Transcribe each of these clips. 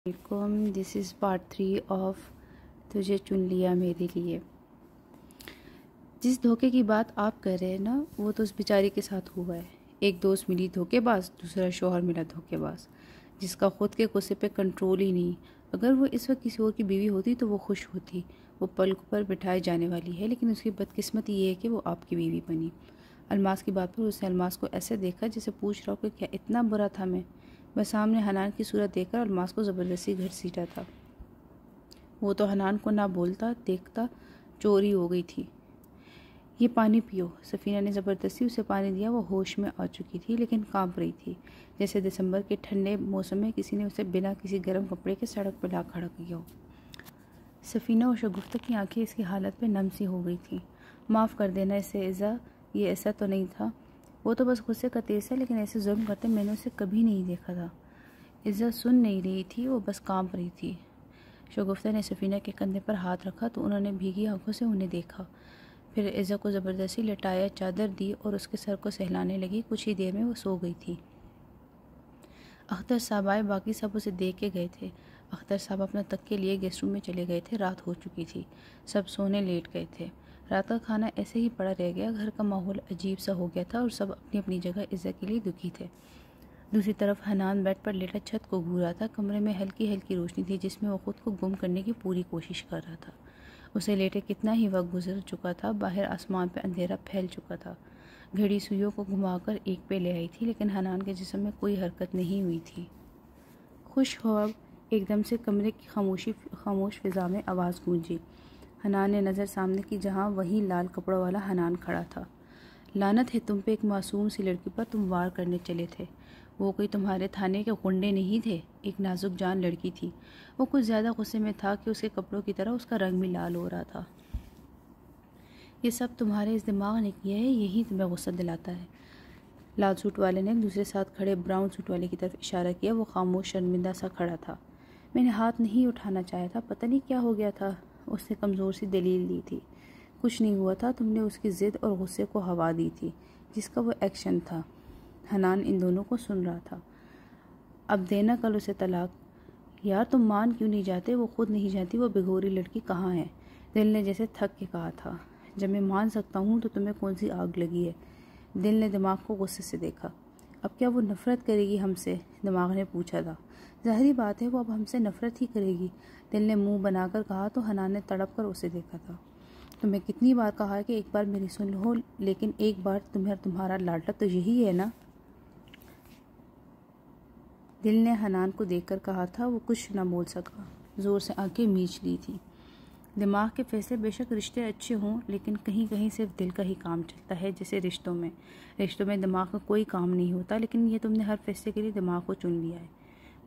Welcome, this is part 3 of تجھے چن لیا میرے لیے۔ جس دھوکے کی بات آپ کر رہے ہیں نا، وہ تو اس بیچاری کے ساتھ ہوا ہے۔ ایک دوست ملی دھوکے باز، دوسرا شوہر ملا دھوکے باز، جس کا خود کے غصے پہ کنٹرول ہی نہیں۔ اگر وہ اس وقت کسی اور کی بیوی ہوتی تو وہ خوش ہوتی، وہ پلک پر بٹھائے جانے والی ہے، لیکن اس کی بدقسمتی یہ ہے کہ وہ آپ کی بیوی بنی۔ الماس کی بات پر اس نے الماس کو ایسے دیکھا جیسے پوچھ رہا ہو کہ کیا اتنا برا تھا میں؟ بس سامنے حنان کی صورت دیکھ کر الماس کو زبردستی گھسیٹا تھا۔ وہ تو حنان کو نہ بولتا دیکھتا چوری ہو گئی تھی۔ یہ پانی پیو، سفینہ نے زبردستی اسے پانی دیا۔ وہ ہوش میں آ چکی تھی لیکن کانپ رہی تھی، جیسے دسمبر کے ٹھنڈے موسم میں کسی نے اسے بنا کسی گرم کپڑے کے سڑک پہ لا کھڑا کیا ہو۔ سفینہ اور شگفتہ کی آنکھیں اس کی حالت پہ نم سی ہو گئی تھیں۔ معاف کر دینا اسے عزا، یہ ایسا تو نہیں تھا، وہ تو بس غصے کا تیز ہے، لیکن ایسے ظلم کرتے میں نے اسے کبھی نہیں دیکھا تھا۔ عزا سن نہیں رہی تھی، وہ بس کانپ رہی تھی۔ شگفتہ نے سفینہ کے کندھے پر ہاتھ رکھا تو انہوں نے بھیگی آنکھوں سے انہیں دیکھا، پھر عزا کو زبردستی لٹایا، چادر دی اور اس کے سر کو سہلانے لگی۔ کچھ ہی دیر میں وہ سو گئی تھی۔ اختر صاحب آئے، باقی سب اسے دیکھ کے گئے تھے۔ اختر صاحب اپنا تکیہ لیے گیسٹ روم میں چلے گئے تھے، رات ہو چکی تھی، سب سونے لیٹ گئے تھے۔ رات کا کھانا ایسے ہی پڑا رہ گیا، گھر کا ماحول عجیب سا ہو گیا تھا اور سب اپنی اپنی جگہ عزا کے لیے دکھی تھے۔ دوسری طرف حنان بیڈ پر لیٹا چھت کو گھور رہا تھا۔ کمرے میں ہلکی ہلکی روشنی تھی جس میں وہ خود کو گم کرنے کی پوری کوشش کر رہا تھا۔ اسے لیٹے کتنا ہی وقت گزر چکا تھا، باہر آسمان پہ اندھیرا پھیل چکا تھا۔ گھڑی سوئیوں کو گھما کر 1 پہ لے آئی تھی، لیکن حنان کے جسم میں کوئی حرکت نہیں ہوئی تھی۔ خوش خواب ایک دم سے کمرے کی خاموش فضا میں آواز گونجی۔ حنان نے نظر سامنے کی، جہاں وہی لال کپڑوں والا حنان کھڑا تھا۔ لعنت ہے تم پہ، ایک معصوم سی لڑکی پر تم وار کرنے چلے تھے۔ وہ کوئی تمہارے تھانے کے غنڈے نہیں تھے، ایک نازک جان لڑکی تھی۔ وہ کچھ زیادہ غصے میں تھا کہ اس کے کپڑوں کی طرح اس کا رنگ بھی لال ہو رہا تھا۔ یہ سب تمہارے اس دماغ نے کیا ہے، یہی تمہیں غصہ دلاتا ہے۔ لال سوٹ والے نے ایک دوسرے ساتھ کھڑے براؤن سوٹ والے کی طرف اشارہ کیا۔ وہ خاموش شرمندہ سا کھڑا تھا۔ میں نے ہاتھ نہیں اٹھانا چاہا تھا، پتہ نہیں کیا ہو گیا تھا، اس نے کمزور سی دلیل دی تھی۔ کچھ نہیں ہوا تھا، تم نے اس کی ضد اور غصے کو ہوا دی تھی، جس کا وہ ایکشن تھا۔ حنان ان دونوں کو سن رہا تھا۔ اب دینا کل اسے طلاق۔ یار تم مان کیوں نہیں جاتے؟ وہ خود نہیں جانتی وہ بگوری لڑکی کہاں ہے۔ دل نے جیسے تھک کے کہا تھا، جب میں مان سکتا ہوں تو تمہیں کون سی آگ لگی ہے؟ دل نے دماغ کو غصے سے دیکھا۔ اب کیا وہ نفرت کرے گی ہم سے؟ دماغ نے پوچھا تھا۔ ظاہری بات ہے وہ اب ہم سے نفرت ہی کرے گی، دل نے منہ بنا کر کہا تو حنان نے تڑپ کر اسے دیکھا تھا۔ تمہیں کتنی بار کہا ہے کہ ایک بار میری سن لو، لیکن ایک بار تمہارا لاڈلا تو یہی ہے نا؟ دل نے حنان کو دیکھ کر کہا تھا۔ وہ کچھ نہ بول سکا، زور سے آنکھیں میچ لی تھی۔ دماغ کے فیصلے بے شک رشتے اچھے ہوں، لیکن کہیں کہیں صرف دل کا ہی کام چلتا ہے، جیسے رشتوں میں دماغ کا کوئی کام نہیں ہوتا۔ لیکن یہ تم نے ہر فیصلے کے لیے دماغ کو چن لیا ہے۔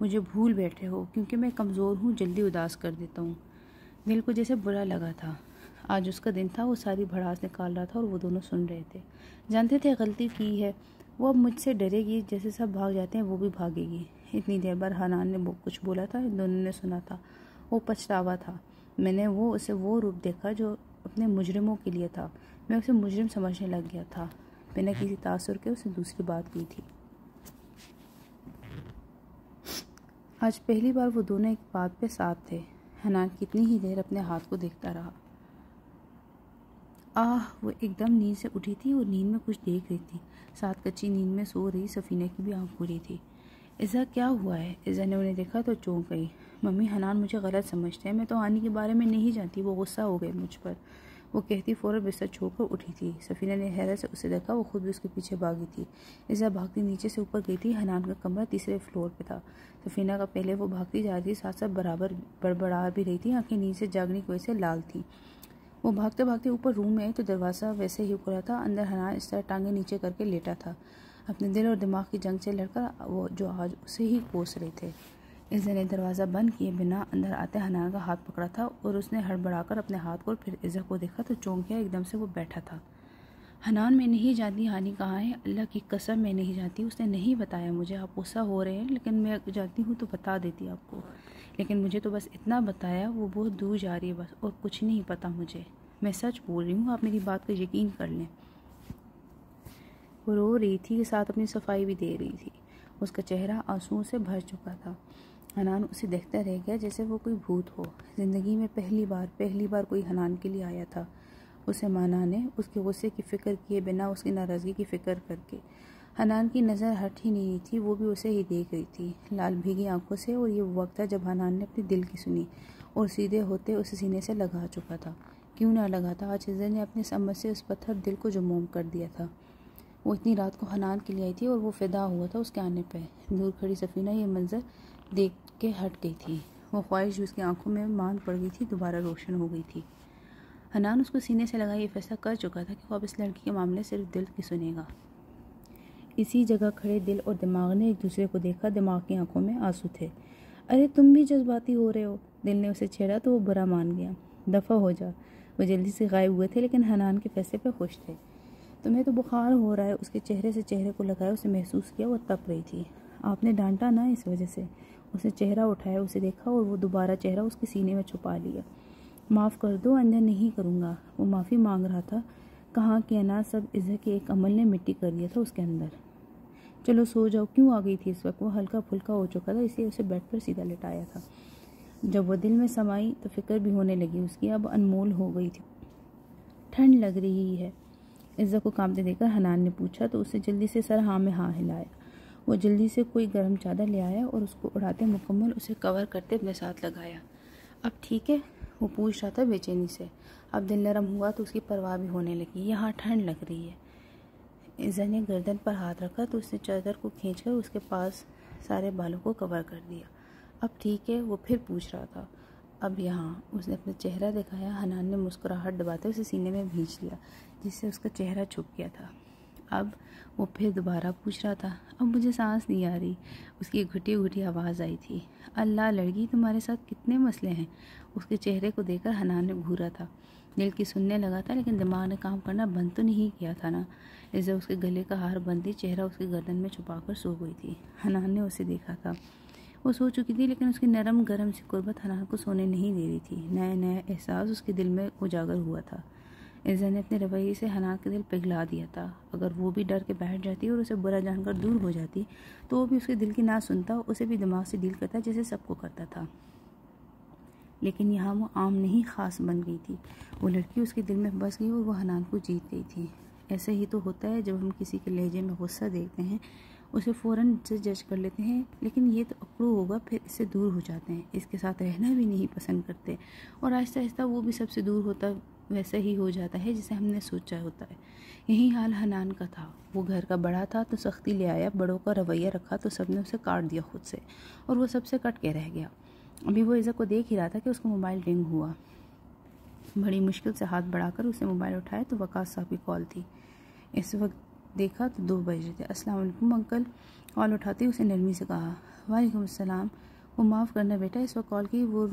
مجھے بھول بیٹھے ہو، کیونکہ میں کمزور ہوں، جلدی اداس کر دیتا ہوں۔ دل کو جیسے برا لگا تھا، آج اس کا دن تھا، وہ ساری بھڑاس نکال رہا تھا اور وہ دونوں سن رہے تھے۔ جانتے تھے غلطی کی ہے، وہ اب مجھ سے ڈرے گی، جیسے سب بھاگ جاتے ہیں وہ بھی بھاگے گی۔ اتنی دیر بعد حنان نے کچھ بولا تھا، ان دونوں نے سنا تھا۔ وہ پچھتاوا تھا۔ میں نے اسے وہ روپ دیکھا جو اپنے مجرموں کے لیے تھا۔ میں اسے مجرم سمجھنے لگ گیا تھا۔ بنا کسی تاثر کے اسے دوسری بات کی تھی۔ آج پہلی بار وہ دونوں ایک بات پہ ساتھ تھے۔ حنان کتنی ہی دیر اپنے ہاتھ کو دیکھتا رہا۔ وہ ایک دم نیند سے اٹھی تھی اور نیند میں کچھ دیکھ رہی تھی۔ ساتھ کچی نیند میں سو رہی سفینہ کی بھی آنکھ کھلی تھی۔ عزا کیا ہوا ہے؟ عزا نے انہیں دیکھا تو چونک گئی۔ ممی حنان مجھے غلط سمجھتے ہیں، میں تو آنی کے بارے میں نہیں جانتی، وہ غصہ ہو گئے مجھ پر، وہ کہتی فوراً بستر چھوڑ کر اٹھی تھی۔ سفینہ نے حیرت سے اسے دیکھا، وہ خود بھی اس کے پیچھے بھاگی تھی۔ عزا بھاگتی نیچے سے اوپر گئی تھی۔ حنان کا کمرہ تیسرے فلور پہ تھا۔ سفینہ کا پہلے وہ بھاگتی جا رہی تھی، ساتھ ساتھ برابر بڑبڑا بھی رہی تھی، آنکھیں نیند سے جاگنے کی وجہ سے لال تھیں۔ وہ بھاگتے بھاگتے اوپر روم میں آئی تو دروازہ ویسے ہی کھلا تھا۔ اندر حنان اس طرح ٹانگیں نیچے کر کے لیٹا تھا، اپنے دل اور دماغ کی جنگ سے لڑ کر، وہ جو آج اسے ہی کوس رہے تھے۔ عزا نے دروازہ بند کیے بنا اندر آتے حنان کا ہاتھ پکڑا تھا اور اس نے ہڑبڑا کر اپنے ہاتھ کو، پھر عزا کو دیکھا تو چونک گیا۔ ایک دم سے وہ بیٹھا تھا۔ حنان میں نہیں جانتی ہانی کہاں ہے، اللہ کی قسم میں نہیں جانتی، اس نے نہیں بتایا مجھے۔ آپ غصہ ہو رہے ہیں، لیکن میں جانتی ہوں تو بتا دیتی آپ کو، لیکن مجھے تو بس اتنا بتایا، وہ بہت دور جا رہی ہے بس، اور کچھ نہیں پتا مجھے۔ میں سچ بول رہی ہوں، آپ میری بات کا یقین کر لیں۔ وہ رو رہی تھی، ساتھ اپنی صفائی بھی دے رہی تھی۔ اس کا چہرہ آنسوؤں سے بھر چکا تھا۔ حنان اسے دیکھتا رہ گیا جیسے وہ کوئی بھوت ہو. زندگی میں پہلی بار کوئی حنان کے لیے آیا تھا. اسے مانا نے اس کے غصے کی فکر کیے بنا اس کی ناراضگی کی فکر کر کے. حنان کی نظر ہٹ ہی نہیں تھی, وہ بھی اسے ہی دیکھ رہی تھی لال بھیگی آنکھوں سے. اور یہ وہ وقت تھا جب حنان نے اپنے دل کی سنی اور سیدھے ہوتے اسے سینے سے لگا چکا تھا. کیوں نہ لگا تھا؟ آج عزت نے اپنے سمجھ سے اس پتھر دل کو جو موم کر دیا تھا. وہ اتنی رات کو حنان کے لیے آئی تھی اور وہ فدا ہوا تھا اس کے آنے پہ. دور کھڑی سفینہ یہ منظر دیکھ کے ہٹ گئی تھی. وہ خواہش جو اس کی آنکھوں میں ماند پڑ گئی تھی دوبارہ روشن ہو گئی تھی. حنان اس کو سینے سے لگا یہ فیصلہ کر چکا تھا کہ وہ اب اس لڑکی کے معاملے صرف دل کی سنے گا. اسی جگہ کھڑے دل اور دماغ نے ایک دوسرے کو دیکھا. دماغ کی آنکھوں میں آنسو تھے. ارے تم بھی جذباتی ہو رہے ہو. دل نے اسے چھیڑا تو وہ برا مان گیا. دفع ہو جا. وہ جلدی سے غائب ہوئے تھے لیکن حنان کے فیصلے پہ خوش تھے. تمہیں تو بخار ہو رہا ہے. اس کے چہرے سے چہرے کو لگایا. اسے محسوس کیا وہ تپ رہی تھی. آپ نے ڈانٹا نا اس وجہ سے. اس نے چہرہ اٹھایا, اسے دیکھا اور وہ دوبارہ چہرہ اس کے سینے میں چھپا لیا. معاف کر دو, آئندہ نہیں کروں گا. وہ معافی مانگ رہا تھا. کہاں کہ انا سب عزت کے ایک عمل نے مٹی کر دیا تھا اس کے اندر. چلو سو جاؤ. کیوں آ گئی تھی اس وقت؟ وہ ہلکا پھلکا ہو چکا تھا, اس لیے اسے بیڈ پر سیدھا لٹایا تھا. جب وہ دل میں سمائی تو فکر بھی ہونے لگی اس کی. اب انمول ہو گئی تھی. ٹھنڈ لگ رہی ہے؟ عزت کو کانپتے دیکھ کر حنان نے پوچھا تو اسے جلدی سے سر ہاں میں ہاں ہلایا. وہ جلدی سے کوئی گرم چادر لے آیا اور اس کو اڑاتے مکمل اسے کور کرتے اپنے ساتھ لگایا. اب ٹھیک ہے؟ وہ پوچھ رہا تھا بے چینی سے. اب دل نرم ہوا تو اس کی پرواہ بھی ہونے لگی. یہاں ٹھنڈ لگ رہی ہے. عزت نے گردن پر ہاتھ رکھا تو اس نے چادر کو کھینچ کر اس کے پاس سارے بالوں کو کور کر دیا. اب ٹھیک ہے؟ وہ پھر پوچھ رہا تھا. اب یہاں. اس نے اپنا چہرہ دکھایا. حنان نے مسکراہٹ دباتے اسے سینے میں بھینچ لیا جس سے اس کا چہرہ چھپ گیا تھا. اب وہ پھر دوبارہ پوچھ رہا تھا. اب مجھے سانس نہیں آ رہی. اس کی گھٹی گھٹی آواز آئی تھی. اللہ لڑکی, تمہارے ساتھ کتنے مسئلے ہیں. اس کے چہرے کو دیکھ کر حنان نے گھورا تھا. دل کی سننے لگا تھا لیکن دماغ نے کام کرنا بند تو نہیں کیا تھا نا. عزت اس کے گلے کا ہار بندی چہرہ اس کی گردن میں چھپا کر سو گئی تھی. حنان نے اسے دیکھا تھا. وہ سو چکی تھی لیکن اس کی نرم گرم سی قربت حنان کو سونے نہیں دے رہی تھی. نیا احساس اس کے دل میں اجاگر ہوا تھا. عزت نے اپنے رویے سے حنان کا دل پگھلا دیا تھا. اگر وہ بھی ڈر کے بیٹھ جاتی اور اسے برا جان کر دور ہو جاتی تو وہ بھی اس کے دل کی نہ سنتا. اسے بھی دماغ سے ڈیل کرتا جیسے سب کو کرتا تھا. لیکن یہاں وہ عام نہیں خاص بن گئی تھی. وہ لڑکی اس کے دل میں بس گئی اور وہ حنان کو جیت گئی تھی. ایسے ہی تو ہوتا ہے جب ہم کسی کے لہجے میں غصہ دیکھتے ہیں اسے فوراً سے جج کر لیتے ہیں. لیکن یہ تو اکڑو ہوگا, پھر اس سے دور ہو جاتے ہیں. اس کے ساتھ رہنا بھی نہیں پسند کرتے اور آہستہ آہستہ وہ بھی سب سے دور ہوتا ویسا ہی ہو جاتا ہے جسے ہم نے سوچا ہوتا ہے. یہی حال حنان کا تھا. وہ گھر کا بڑا تھا تو سختی لے آیا. بڑوں کا رویہ رکھا تو سب نے اسے کاٹ دیا خود سے اور وہ سب سے کٹ کے رہ گیا. ابھی وہ عزت کو دیکھ ہی رہا تھا کہ اس کو موبائل رنگ ہوا. بڑی مشکل سے ہاتھ بڑھا کر اس نے موبائل اٹھایا تو وقاص صاحب کی کال تھی. اس وقت دیکھا تو 2 بج رہے تھے. السلام علیکم انکل. کال اٹھاتے اسے نرمی سے کہا. وعلیکم السلام. وہ معاف کرنا بیٹا, اس وقت کال کی. وہ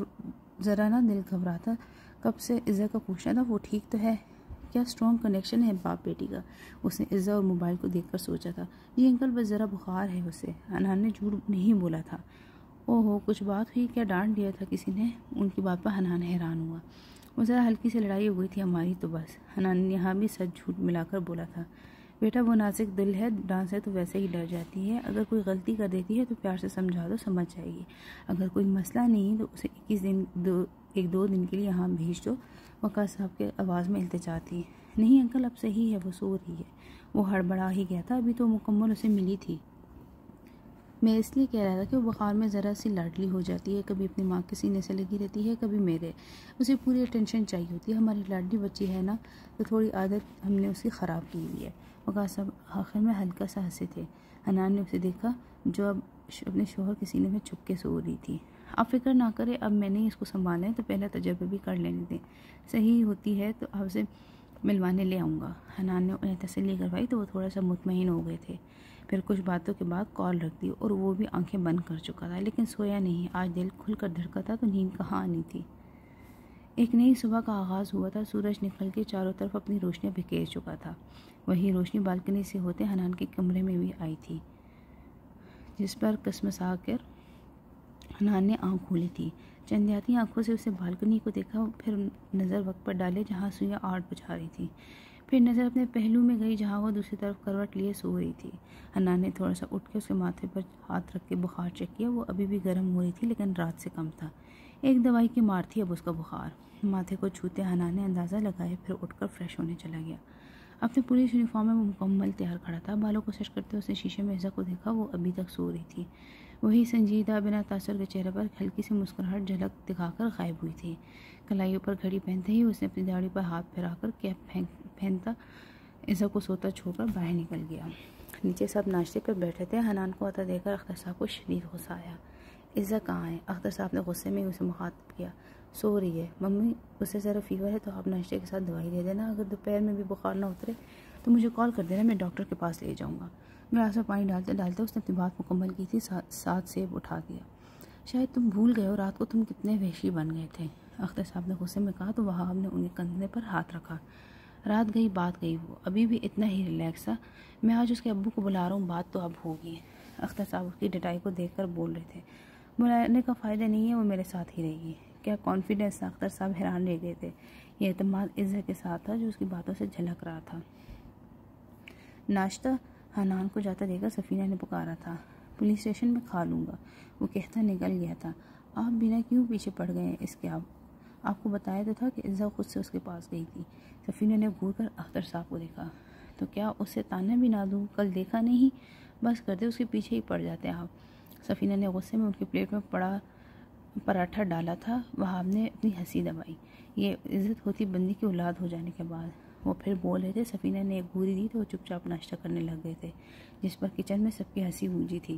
ذرا نا دل گھبرا تھا. کب سے عزت کا پوچھنا تھا وہ ٹھیک تو ہے. کیا اسٹرانگ کنیکشن ہے باپ بیٹی کا. اس نے عزت اور موبائل کو دیکھ کر سوچا تھا. جی انکل بس ذرا بخار ہے اسے. حنان نے جھوٹ نہیں بولا تھا. او ہو کچھ بات ہوئی کیا؟ ڈانٹ دیا تھا کسی نے؟ ان کی بات پر حنان حیران ہوا. وہ ذرا ہلکی سی لڑائی ہو گئی تھی ہماری تو بس. حنان نے یہاں بھی سچ جھوٹ ملا کر بولا تھا. بیٹا وہ نازک دل ہے, ڈانس ہے تو ویسے ہی ڈر جاتی ہے. اگر کوئی غلطی کر دیتی ہے تو پیار سے سمجھا دو, سمجھ جائے گی. اگر کوئی مسئلہ نہیں تو اسے 1-2 دن کے لیے یہاں بھیج دو. وقاص صاحب کے آواز میں التجا تھی. نہیں انکل اب صحیح ہے, وہ سو رہی ہے. وہ ہڑبڑا ہی گیا تھا. ابھی تو مکمل اسے ملی تھی. میں اس لیے کہہ رہا تھا کہ وہ بخار میں ذرا سی لاڈلی ہو جاتی ہے. کبھی اپنی ماں کے سینے سے لگی رہتی ہے, کبھی میرے. اسے پوری اٹینشن چاہیے ہوتی ہے. ہماری لاڈلی بچی ہے نا تو تھوڑی عادت ہم نے اس کی خراب کی ہوئی ہے. وقاص صاحب آخر میں ہلکا سا ہنسے تھے. حنان نے اسے دیکھا جو اب اپنے شوہر کے سینے میں چھپ کے سو رہی تھی. آپ فکر نہ کریں, اب میں نے اس کو سنبھالا ہے تو پہلا تجربہ بھی کر لینے دیں. صحیح ہوتی ہے تو آپ سے ملوانے لے آؤں گا. حنان نے انہیں تسلی کروائی تو وہ تھوڑا سا مطمئن ہو گئے تھے. پھر کچھ باتوں کے بعد کال رکھ دی اور وہ بھی آنکھیں بند کر چکا تھا. لیکن سویا نہیں. آج دل کھل کر دھڑکا تھا تو نیند کہاں آنی تھی. ایک نئی صبح کا آغاز ہوا تھا. سورج نکل کے چاروں طرف اپنی روشنی بکھیر چکا تھا. وہی روشنی بالکنی سے ہوتے حنان کے کمرے میں بھی آئی تھی جس پر کسمسا کر حنان نے آنکھ کھولی تھی. چندیاتی آنکھوں سے اسے بالکنی کو دیکھا, پھر نظر وقت پر ڈالے جہاں سویاں 8 بجا رہی تھی. پھر نظر اپنے پہلو میں گئی جہاں وہ دوسری طرف کروٹ لیے سو رہی تھی۔ حنان نے تھوڑا سا اٹھ کے اس کے ماتھے پر ہاتھ رکھ کے بخار چیک کیا۔ وہ ابھی بھی گرم ہو رہی تھی لیکن رات سے کم تھا۔ ایک دوائی کی مار تھی اب اس کا بخار۔ ماتھے کو چھوتے حنان نے اندازہ لگایا، پھر اٹھ کر فریش ہونے چلا گیا۔ اپنے پولیس یونیفارم میں وہ مکمل تیار کھڑا تھا۔ بالوں کو سیٹ کرتے اس نے شیشے میں عزت کو دیکھا، وہ ابھی تک سو رہی تھی۔ وہی سنجیدہ بنا تاثر کے چہرے پر ہلکی سی مسکراہٹ جھلک دکھا کر غائب ہوئی تھی۔ کلائیوں پر گھڑی پہنتے ہی اس نے اپنی داڑھی پر ہاتھ پھیرا کر کیپ پہنتا عزت کو سوتا چھوڑ کر باہر نکل گیا۔ نیچے سب ناشتے پر بیٹھے تھے۔ حنان کو آتا دیکھ کر اختر صاحب کو شدید غصہ آیا۔ عزت کہاں ہے؟ اختر صاحب نے غصے میں اسے مخاطب کیا۔ سو رہی ہے ممی، اسے ذرا فیور ہے تو آپ ناشتے کے ساتھ دوائی دے دینا، اگر دوپہر میں بھی بخار نہ اترے تو مجھے کال کر دینا، میں ڈاکٹر کے پاس لے جاؤں گا۔ گلاس میں پانی ڈالتے ڈالتے اس نے اپنی بات مکمل کی تھی۔ 7 سیب اٹھا دیا۔ شاید تم بھول گئے ہو رات کو تم کتنے وحشی بن گئے تھے، اختر صاحب نے غصے میں کہا تو وہاب نے ان کے کندھے پر ہاتھ رکھا۔ رات گئی بات گئی، وہ ابھی بھی اتنا ہی ریلیکس تھا۔ میں آج اس کے ابو کو بلا رہا ہوں، بات تو اب ہوگی۔ اختر صاحب اس کی ڈٹائی کو دیکھ کر بول رہے تھے۔ بلانے کا فائدہ نہیں ہے، وہ میرے ساتھ ہی رہے گی۔ کیا کانفیڈنس تھا؟ اختر صاحب حیران رہ گئے تھے۔ یہ اعتماد عزت کے ساتھ تھا جو اس کی باتوں سے جھلک رہا تھا۔ ناشتہ حنان کو جاتا دیکھ کر سفینہ نے پکارا تھا۔ پولیس اسٹیشن میں کھا لوں گا، وہ کہتا نکل گیا تھا۔ آپ بنا کیوں پیچھے پڑ گئے ہیں اس کے؟ آپ کو بتایا تو تھا کہ عزت خود سے اس کے پاس گئی تھی۔ سفینہ نے گھور کر اختر صاحب کو دیکھا۔ تو کیا اسے تانا بھی نہ دوں؟ کل دیکھا نہیں؟ بس کرتے اس کے پیچھے ہی پڑ جاتے آپ۔ سفینہ نے غصے میں ان کی پلیٹ میں پڑا پراٹھا ڈالا تھا۔ وہاب نے اپنی ہنسی دبائی۔ یہ عزت ہوتی بندی کی اولاد ہو جانے کے بعد۔ وہ پھر بول رہے تھے۔ سفینہ نے ایک بوری دی تو وہ چپ چاپ ناشتہ کرنے لگ گئے تھے، جس پر کچن میں سب کی ہنسی گونجی تھی۔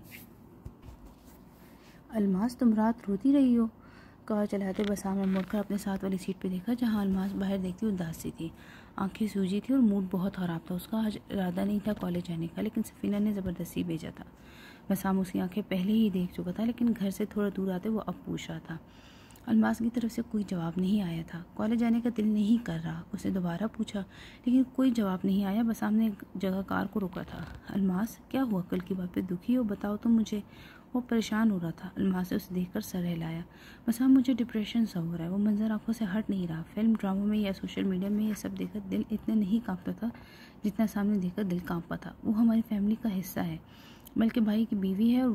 الماس تم رات روتی رہی ہو؟ کار چلاتے بسام نے مڑ کر اپنے ساتھ والی سیٹ پہ دیکھا جہاں الماس باہر دیکھتی اداس سی تھی۔ آنکھیں سوجی تھی اور موڈ بہت خراب تھا۔ اس کا آج ارادہ نہیں تھا کالج جانے کا، لیکن سفینہ نے زبردستی بھیجا تھا۔ بسام اس کی آنکھیں پہلے ہی دیکھ چکا تھا، لیکن گھر سے تھوڑا دور آتے وہ اب پوچھ رہا تھا۔ الماس کی طرف سے کوئی جواب نہیں آیا تھا۔ کالج جانے کا دل نہیں کر رہا، اس نے دوبارہ پوچھا، لیکن کوئی جواب نہیں آیا۔ بسام نے ایک جگہ کار کو روکا تھا۔ الماس کیا ہوا؟ کل کی بات پہ دکھی ہو؟ بتاؤ تو مجھے۔ وہ پریشان ہو رہا تھا۔ الماس نے اسے دیکھ کر سر ہلایا۔ بسام مجھے ڈپریشن سا ہو رہا ہے۔ وہ منظر آنکھوں سے ہٹ نہیں رہا۔ فلم ڈراموں میں یا سوشل میڈیا میں یہ سب دیکھ کر دل اتنا نہیں کانپتا تھا جتنا سامنے دیکھ کر دل کانپا تھا۔ وہ ہماری فیملی کا حصہ ہے، بلکہ بھائی کی بیوی ہے، اور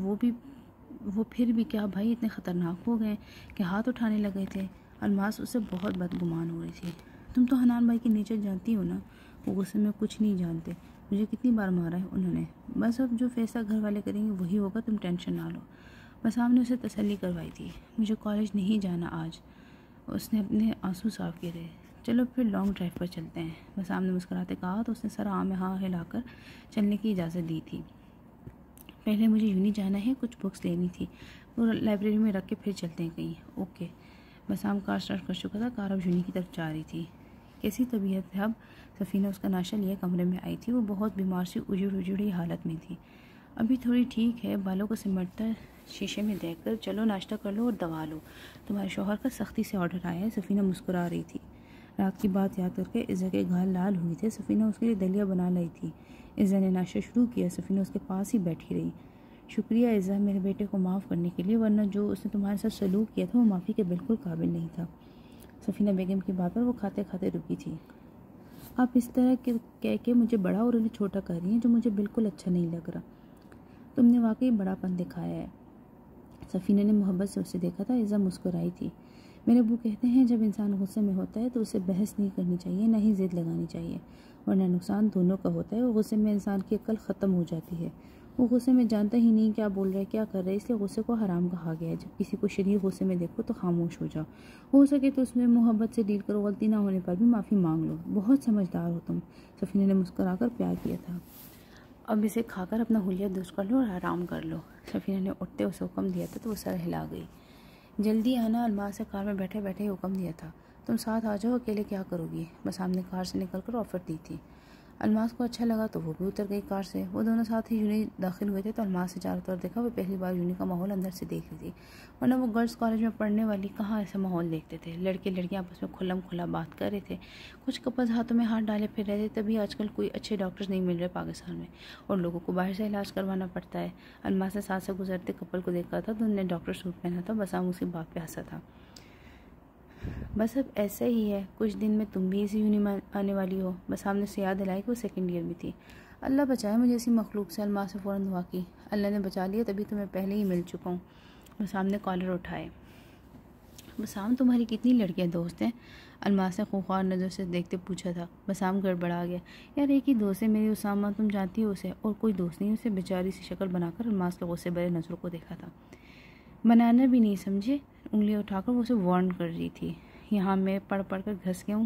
وہ پھر بھی کیا بھائی اتنے خطرناک ہو گئے کہ ہاتھ اٹھانے لگے تھے؟ الماس اس سے بہت بدگمان ہو رہی تھی۔ تم تو حنان بھائی کی نیچر جانتی ہو نا، وہ غصے میں کچھ نہیں جانتے۔ مجھے کتنی بار مارا ہے انہوں نے، بس اب جو فیصلہ گھر والے کریں گے وہی ہوگا، تم ٹینشن نہ لو۔ بسام نے اسے تسلی کروائی تھی۔ مجھے کالج نہیں جانا آج، اس نے اپنے آنسو صاف کیے تھے۔ چلو پھر لانگ ڈرائیو پر چلتے ہیں، بسام نے مسکراتے کہا تو اس نے سر میں ہاں ہلا کر چلنے کی اجازت دی تھی۔ پہلے مجھے یونی جانا ہے، کچھ بکس لینی تھی، وہ لائبریری میں رکھ کے پھر چلتے ہیں کہیں۔ اوکے۔ بسام کار اسٹارٹ کر چکا تھا، کار اب یونی کی طرف جا رہی تھی۔ کیسی طبیعت ہے اب؟ سفینہ اس کا ناشتہ لیے کمرے میں آئی تھی۔ وہ بہت بیمار سی اجڑی حالت میں تھی۔ ابھی تھوڑی ٹھیک ہے، بالوں کو سمٹتا شیشے میں دیکھ کر۔ چلو ناشتہ کر لو اور دوا لو، تمہارے شوہر کا سختی سے آرڈر آیا ہے۔ سفینہ مسکرا رہی تھی۔ رات کی بات یاد کر کے عزت کے گال لال ہوئے تھے۔ سفینہ اس کے لیے دلیا بنا لائی تھی۔ عزت نے ناشتہ شروع کیا۔ سفینہ اس کے پاس ہی بیٹھی رہی۔ شکریہ عزت، میرے بیٹے کو معاف کرنے کے لیے، ورنہ جو اس نے تمہارے ساتھ سلوک کیا تھا وہ معافی کے بالکل قابل نہیں تھا۔ سفینہ بیگم کی بات پر وہ کھاتے کھاتے رکی تھی۔ آپ اس طرح کہہ کے مجھے بڑا اور انہیں چھوٹا کر رہی ہیں، جو مجھے بالکل اچھا نہیں لگ رہا۔ تم نے واقعی بڑا پن دکھایا ہے۔ سفینہ نے محبت سے اسے دیکھا تھا۔ عزت مسکرائی تھی۔ میرے ابو کہتے ہیں جب انسان غصے میں ہوتا ہے تو اسے بحث نہیں کرنی چاہیے، نہ ہی ضد لگانی چاہیے، ورنہ نقصان دونوں کا ہوتا ہے۔ وہ غصے میں انسان کی عقل ختم ہو جاتی ہے۔ وہ غصے میں جانتا ہی نہیں کیا بول رہا ہے، کیا کر رہا ہے، اس لیے غصے کو حرام کہا گیا ہے۔ جب کسی کو شدید غصے میں دیکھو تو خاموش ہو جاؤ، ہو سکے تو اس میں محبت سے ڈیل کرو، غلطی نہ ہونے پر بھی معافی مانگ لو۔ بہت سمجھدار ہو تم، سفینہ نے مسکرا کر پیار کیا تھا۔ اب اسے کھا کر اپنا حلیہ درست کر لو اور آرام کر لو۔ سفینہ نے اٹھتے اسے حکم دیا تھا تو وہ سر ہلا گئی۔ جلدی آنا، الماس سے کار میں بیٹھے بیٹھے ہی حکم دیا تھا۔ تم ساتھ آ جاؤ، اکیلے کیا کرو گی؟ بسام نے کار سے نکل کر آفر دی تھی۔ الماس کو اچھا لگا تو وہ بھی اتر گئی کار سے۔ وہ دونوں ساتھ ہی یونی داخل ہوئے تھے تو الماس سے چاروں طرف دیکھا۔ وہ پہلی بار یونی کا ماحول اندر سے دیکھ رہی تھی، ورنہ وہ گرلز کالج میں پڑھنے والی کہاں ایسا ماحول دیکھتے تھے۔ لڑکے لڑکیاں آپس میں کھلم کھلا بات کر رہے تھے، کچھ کپلز ہاتھوں میں ہاتھ ڈالے پھر رہے تھے۔ تبھی آج کل کوئی اچھے ڈاکٹرز نہیں مل رہے پاکستان میں، اور لوگوں کو باہر سے علاج کروانا پڑتا ہے۔ الماس نے ساتھ سے گزرتے کپل کو دیکھا تھا تو انہوں نے ڈاکٹر سوٹ پہنا تھا۔ بسام اس کی بات پہ ہنسا تھا۔ بس اب ایسا ہی ہے، کچھ دن میں تم بھی اسی یونی میں آنے والی ہو۔ بسام نے اسے یاد دلائی کہ وہ سیکنڈ ایئر میں تھی۔ اللہ بچائے مجھے اسی مخلوق سے، الماس سے فوراً دعا کی۔ اللہ نے بچا لیا، تبھی تمہیں پہلے ہی مل چکا ہوں۔ بسام نے کالر اٹھائے۔ بسام تمہاری کتنی لڑکیاں دوست ہیں؟ الماس نے خوخوار نظر سے دیکھتے پوچھا تھا۔ بسام گڑبڑا گیا۔ یار ایک ہی دوست ہے میری اسامہ، تم جانتی ہو اسے، اور کوئی دوست نہیں۔ اسے بیچاری سی شکل بنا کر الماس کے غصے بھرے نظروں کو دیکھا تھا۔ بنانا بھی نہیں سمجھے، انگلی اٹھا کر وہ اسے وارن کر رہی تھی۔ یہاں میں پڑھ پڑھ کر گھس گیا ہوں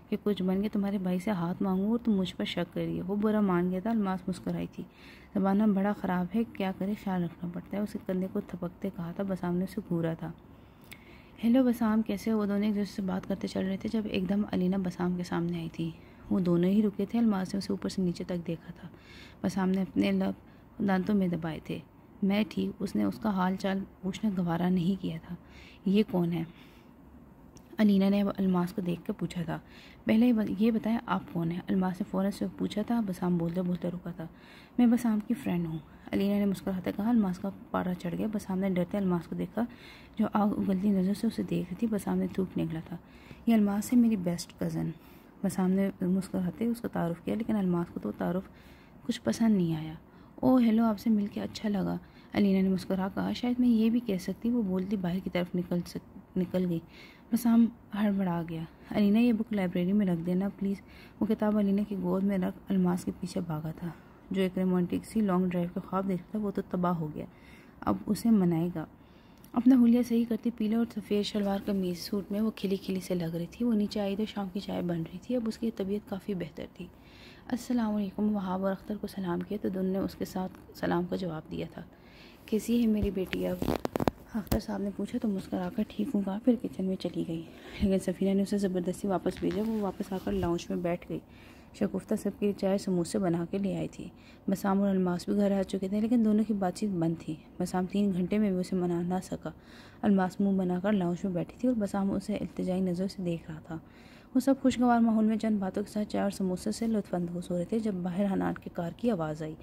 کہ کچھ بن کے تمہارے بھائی سے ہاتھ مانگوں اور تم مجھ پر شک کریے۔ وہ برا مان گیا تھا۔ الماس مسکرائی تھی۔ زمانہ بڑا خراب ہے، کیا کرے، خیال رکھنا پڑتا ہے، اسے کندھے کو تھپکتے کہا تھا۔ بسام نے اسے گھورا تھا۔ ہیلو بسام، کیسے ہو؟ وہ دونوں ایک دوسرے سے بات کرتے چل رہے تھے جب ایک دم علینا بسام کے سامنے آئی تھی۔ وہ دونوں ہی رکے تھے۔ الماس نے اسے اوپر سے نیچے تک دیکھا تھا۔ بسام نے اپنے لب دانتوں میں دبائے تھے۔ میں ٹھیک، اس نے اس کا حال چال پوچھنا گوارا نہیں کیا تھا۔ یہ کون ہے؟ علینا نے الماس کو دیکھ کر پوچھا تھا۔ پہلے یہ بتائیں آپ کون ہیں؟ الماس نے فوراً سے پوچھا تھا۔ بسام بولتے بولتے رکا تھا۔ میں بسام کی فرینڈ ہوں، علینا نے مسکراتے کہا۔ الماس کا پارا چڑھ گیا۔ بسام نے ڈرتے الماس کو دیکھا جو آگ اگلتی نظر سے اسے دیکھ رہی تھی۔ بسام نے تھوک نکلا تھا۔ یہ الماس ہے، میری بیسٹ کزن۔ بسام نے مسکراتے اس کا تعارف کیا، لیکن الماس کو تو تعارف کچھ پسند نہیں آیا۔ اوہ ہیلو، آپ سے مل کے اچھا لگا، علینا نے مسکرا کہا۔ شاید میں یہ بھی کہہ سکتی۔ وہ بولتی باہر کی طرف نکل گئی۔ بسام ہڑبڑا گیا۔ علینا یہ بک لائبریری میں رکھ دینا پلیز۔ وہ کتاب علینا کی گود میں رکھ الماس کے پیچھے بھاگا تھا۔ جو ایک رومانٹک سی لانگ ڈرائیو کا خواب دیکھتا تھا وہ تو تباہ ہو گیا۔ اب اسے منائے گا۔ اپنا حلیہ صحیح کرتی پیلے اور سفید شلوار قمیض سوٹ میں وہ کھلی کھلی سے لگ رہی تھی۔ وہ نیچے آئی تو شام کی چائے بن رہی تھی۔ اب اس کی طبیعت کافی بہتر تھی۔ السلام علیکم، وہاب اور اختر کو سلام کیا تو دونوں نے اس کے ساتھ سلام کا جواب دیا تھا۔ کیسی ہے میری بیٹی اب؟ اختر صاحب نے پوچھا تو مسکرا کر ٹھیک ہوں کہا، پھر کچن میں چلی گئی۔ لیکن سفینہ نے اسے زبردستی واپس بھیجا۔ وہ واپس آ کر لاؤنج میں بیٹھ گئی۔ شگفتہ سب کے چائے سموسے بنا کے لے آئی تھی۔ بسام اور الماس بھی گھر آ چکے تھے، لیکن دونوں کی بات چیت بند تھی۔ بسام 3 گھنٹے میں بھی اسے منا نہ سکا۔ الماس منہ بنا کر لاؤنج میں بیٹھی تھی اور بسام اسے التجائی نظر سے دیکھ رہا تھا۔ وہ سب خوشگوار ماحول میں چند باتوں کے ساتھ چائے اور سموسے سے لطف اندوز ہو رہے تھے جب باہر حنان کی کار کی آواز آئی۔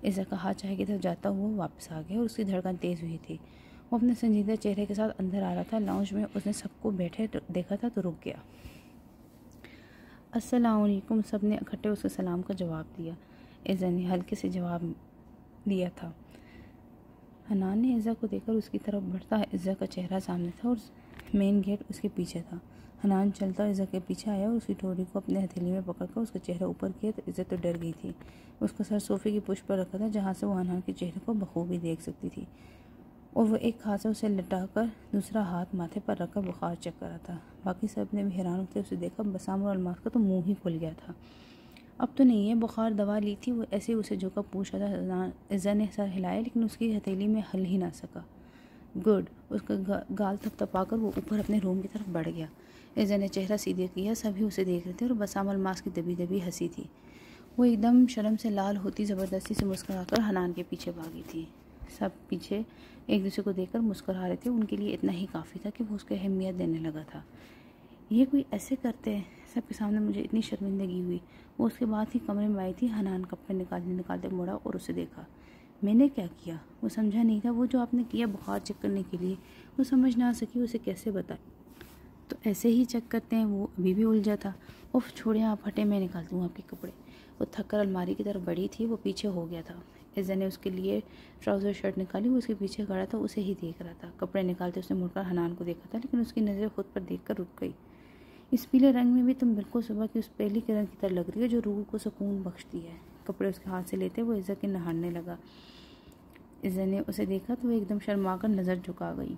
عزت کا ہاتھ چائے کی طرف جاتا ہوا واپس آ گیا اور اس کی دھڑکن تیز ہوئی تھی۔ وہ اپنے سنجیدہ چہرے کے ساتھ اندر آ رہا تھا۔ لاؤنج میں اس نے سب کو بیٹھے دیکھا تھا تو رک گیا۔ السلام علیکم، سب نے اکٹھے اس کے سلام کا جواب دیا۔ عزت نے ہلکے سے جواب دیا تھا۔ حنان نے عزت کو دیکھ کر اس کی طرف بڑھتا۔ عزت کا چہرہ سامنے تھا اور مین گیٹ اس کے پیچھے تھا۔ حنان چلتا عزت کے پیچھے آیا اور اس کی ٹھوڑی کو اپنے ہتھیلی میں پکڑ کر اس کا چہرہ اوپر کیا تو عزت تو ڈر گئی تھی۔ اس کا سر صوفے کی پشت پر رکھا تھا جہاں سے وہ حنان کے چہرے کو بخوبی دیکھ سکتی تھی، اور وہ ایک ہاتھ سے اسے لٹا کر دوسرا ہاتھ ماتھے پر رکھ کر بخار چیک کر رہا تھا۔ باقی سب نے بھی حیران ہوتے اسے دیکھا۔ بسام اور الماس کا تو منہ ہی کھل گیا تھا۔ اب تو نہیں ہے، بخار دوا لی تھی؟ وہ ایسے ہی اسے جھکا پوچھ رہا تھا۔ عزت نے سر ہلایا لیکن اس کی ہتھیلی میں ہل ہی نہ سکا۔ گڈ، اس کا گال تھپ تھپا کر وہ اوپر اپنے روم کی طرف بڑھ گیا۔ عزت نے چہرہ سیدھے کیا۔ سبھی اسے دیکھ رہے تھے اور بسام الماس کی دبی دبی ہنسی تھی۔ وہ ایک دم شرم سے لال ہوتی زبردستی سے مسکرا کر حنان کے پیچھے بھاگی تھی۔ سب پیچھے ایک دوسرے کو دیکھ کر مسکرا رہے تھے۔ ان کے لیے اتنا ہی کافی تھا کہ وہ اس کو اہمیت دینے لگا تھا۔ یہ کوئی ایسے کرتے ہیں؟ سب کے سامنے مجھے اتنی شرمندگی ہوئی۔ وہ اس کے بعد ہی کمرے میں آئی تھی۔ حنان کپڑے نکالتے مڑا اور اسے دیکھا۔ میں نے کیا کیا؟ وہ سمجھا نہیں تھا۔ وہ جو آپ نے کیا بخار چیک کرنے کے لیے، وہ سمجھ نہ سکی اسے کیسے بتائے۔ تو ایسے ہی چیک کرتے ہیں؟ وہ ابھی بھی الجھا تھا۔ اوف چھوڑیں آپ، ہٹے، میں نکالتی ہوں آپ کے کپڑے۔ وہ تھک کر الماری کی طرف بڑھی تھی۔ وہ پیچھے ہو گیا تھا۔ عزت نے اس کے لیے ٹراؤزر شرٹ نکالی۔ وہ اس کے پیچھے کھڑا تھا، اسے ہی دیکھ رہا تھا۔ کپڑے نکالتے اس نے مڑ کر حنان کو دیکھا تھا، لیکن اس کی نظریں خود پر دیکھ کر رک گئی۔ اس پیلے رنگ میں بھی تم بالکل صبح کی اس پہلی کرن کی طرح لگ رہی ہے جو روح کو سکون بخشتی ہے۔ کپڑے اس کے ہاتھ سے لیتے وہ عزت کے نہارنے لگا۔ عزت نے اسے دیکھا تو وہ ایک دم شرما کر نظر جھکا گئی۔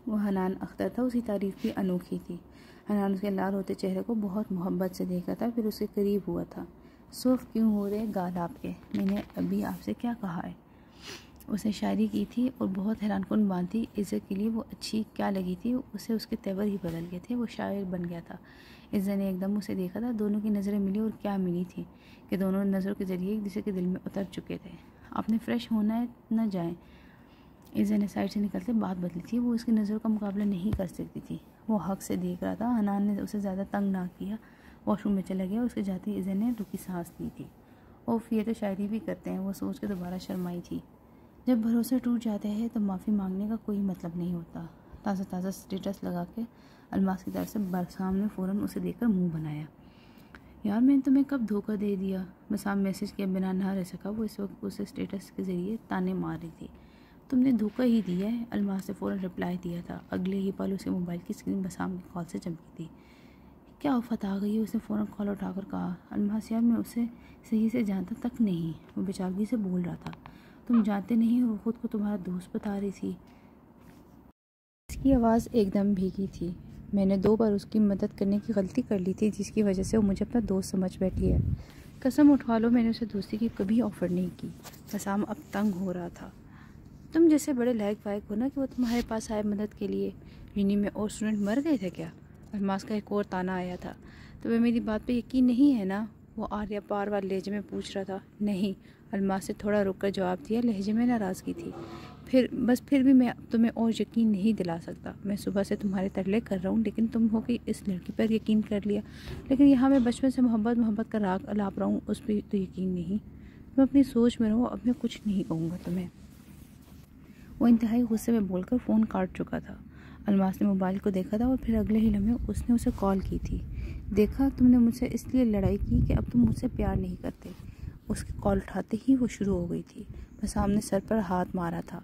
وہ حنان اختر تھا، اس کی تعریف بھی انوکھی تھی۔ حنان اس کے لال ہوتے چہرے کو بہت محبت سے دیکھا تھا، پھر اس کے قریب ہوا تھا۔ سرخ کیوں ہو رہے گال آپ کے؟ میں نے ابھی آپ سے کیا کہا ہے؟ اسے شاعری کی تھی اور بہت حیران کن بات تھی۔ عزت کے لیے وہ اچھی کیا لگی تھی، اسے اس کے تیور ہی بدل گئے تھے۔ وہ شاعر بن گیا تھا۔ عزت نے ایک دم اسے دیکھا تھا۔ دونوں کی نظریں ملی اور کیا ملی تھی کہ دونوں نظروں کے ذریعے ایک دوسرے کے دل میں اتر چکے تھے۔ آپ نے فریش ہونا ہے، نہ جائیں؟ عزت نے سائڈ سے نکلتے بات بدلی تھی۔ وہ اس کی نظروں کا مقابلہ نہیں کر سکتی تھی۔ وہ حق سے دیکھ رہا تھا۔ حنان نے اسے زیادہ تنگ نہ کیا، واش روم میں چلا گیا۔ اس کے جاتے ہی عزت نے رکی سانس لی تھی۔ اوف، یہ تو شاعری بھی کرتے ہیں، وہ سوچ کے دوبارہ شرمائی تھی۔ جب بھروسے ٹوٹ جاتے ہیں تو معافی مانگنے کا کوئی مطلب نہیں ہوتا۔ تازہ اسٹیٹس لگا کے الماس کی طرف سے بسام نے فوراً اسے دیکھ کر منہ بنایا۔ یار میں نے تمہیں کب دھوکہ دے دیا؟ بسام میسج کے بنا نہ رہ سکا، وہ اس وقت اسے اسٹیٹس کے ذریعے تانے مار رہی تھی۔ تم نے دھوکہ ہی دیا ہے، الماس نے فوراً رپلائی دیا تھا۔ اگلے ہی پل اس کے موبائل کی اسکرین بسام کی کال سے چمکی تھی۔ کیا آفت آ گئی ہے؟ اس نے فوراً کال اٹھا کر کہا۔ الماس یار میں اسے صحیح سے جانتا تک نہیں، وہ بےچارگی سے بول رہا تھا۔ تم جانتے نہیں، وہ خود کو تمہارا دوست بتا رہی تھی۔ اس کی آواز ایک دم بھیگی تھی۔ میں نے 2 بار اس کی مدد کرنے کی غلطی کر لی تھی، جس کی وجہ سے وہ مجھے اپنا دوست سمجھ بیٹھی ہے۔ قسم اٹھا لو میں نے اسے دوستی کی کبھی آفر نہیں کی۔ بسام اب تنگ ہو رہا تھا۔ تم جیسے بڑے لائق فائق ہو نا کہ وہ تمہارے پاس آئے مدد کے لیے۔ یونی میں اور اسٹوڈنٹ مر گئے تھے کیا؟ الماس کا ایک اور تانا آیا تھا۔ تمہیں میری بات پہ یقین نہیں ہے نا؟ وہ آریہ پار والے لہجے میں پوچھ رہا تھا۔ نہیں، الماس نے تھوڑا رک کر جواب دیا، لہجے میں ناراضگی تھی۔ پھر بھی میں تمہیں اور یقین نہیں دلا سکتا۔ میں صبح سے تمہارے ترلے کر رہا ہوں، لیکن تم ہو کہ اس لڑکی پر یقین کر لیا۔ لیکن یہاں میں بچپن سے محبت کا راگ الاپ رہا ہوں، اس پہ تو یقین نہیں۔ تم اپنی سوچ میں رہو، اب میں کچھ نہیں کہوں گا تمہیں۔ وہ انتہائی غصے میں بول کر فون کاٹ چکا تھا۔ الماس نے موبائل کو دیکھا تھا اور پھر اگلے ہی لمحے اس نے اسے کال کی تھی۔ دیکھا، تم نے مجھ سے اس لیے لڑائی کی کہ اب تم مجھ سے پیار نہیں کرتے۔ اس کی کال اٹھاتے ہی وہ شروع ہو گئی تھی۔ بسام نے سر پر ہاتھ مارا تھا۔